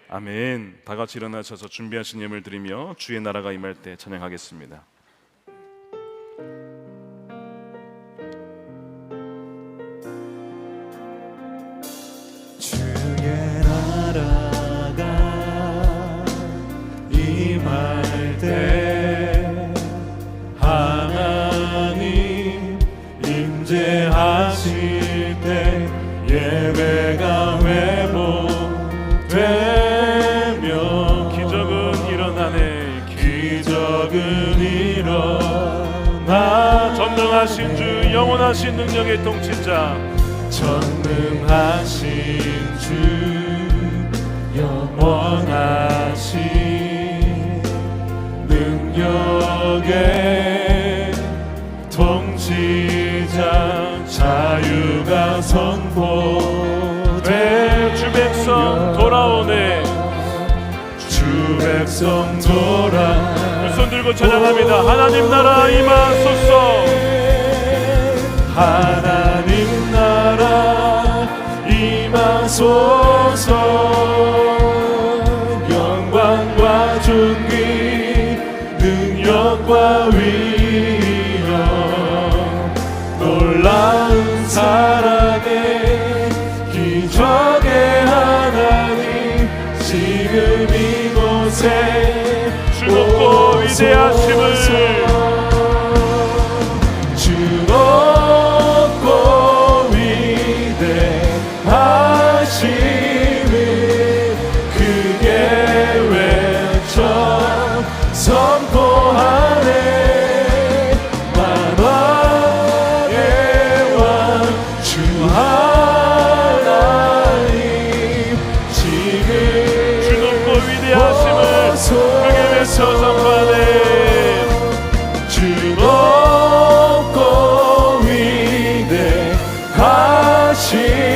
아멘. 다 같이 일어나셔서 준비하신 예물 드리며 주의 나라가 임할 때 찬양하겠습니다. 주의 나라가 임할 때 하나님 임재하실 때 예배가 회복되며 기적은 일어나네. 기적은 일어나. 전능하신 주, 영원하신 능력의 통치자, 전능하신 주, 영원하신 능력의 통치자, 자유가 선포될 백성들아 두 손 들고 찬양합니다. 하나님 나라 임하소서. 하나님 나라 임하소서. 영광과 존귀 능력과 위엄 놀라운 사랑의 기적의 하나님 지금 이곳에 주 높고 위대하심을 주 높고 위대하심을 크게 외쳐 선포하네. 만왕의 왕 주 하나님 지금 주 높고 위대하심을 크게 외쳐 선포하네. 주 높고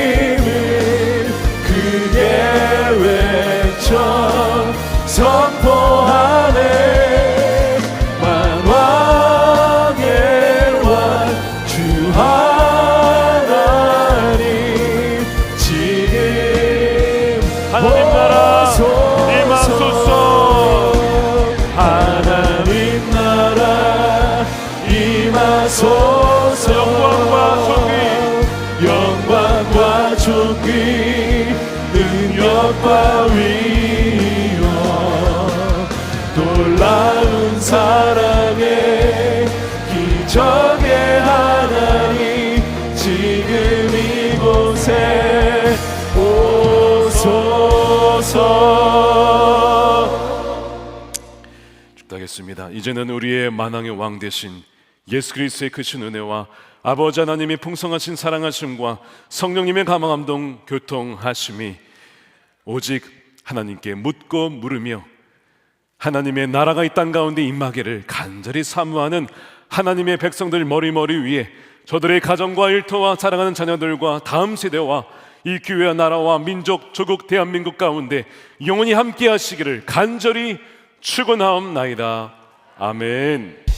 위대하심을 크게 외쳐 선포하네. 만왕의 왕 주 하나님 지금 하나님 나라 임하소서. 하나님 나라 임하소서. 영광과 존귀 능력과 위엄 놀라운 사랑의 기적의 하나님 지금 이곳에 오소서. 축도하겠습니다. 이제는 우리의 만왕의 왕 되신 예수 그리스도의 크신 은혜와 아버지 하나님의 풍성하신 사랑하심과 성령님의 감화감동 교통하심이 오직 하나님께 묻고 물으며 하나님의 나라가 이 땅 가운데 임하기를 간절히 사모하는 하나님의 백성들 머리머리 위에 저들의 가정과 일터와 사랑하는 자녀들과 다음 세대와 이 교회와 나라와 민족 조국 대한민국 가운데 영원히 함께 하시기를 간절히 축원하옵나이다. 아멘.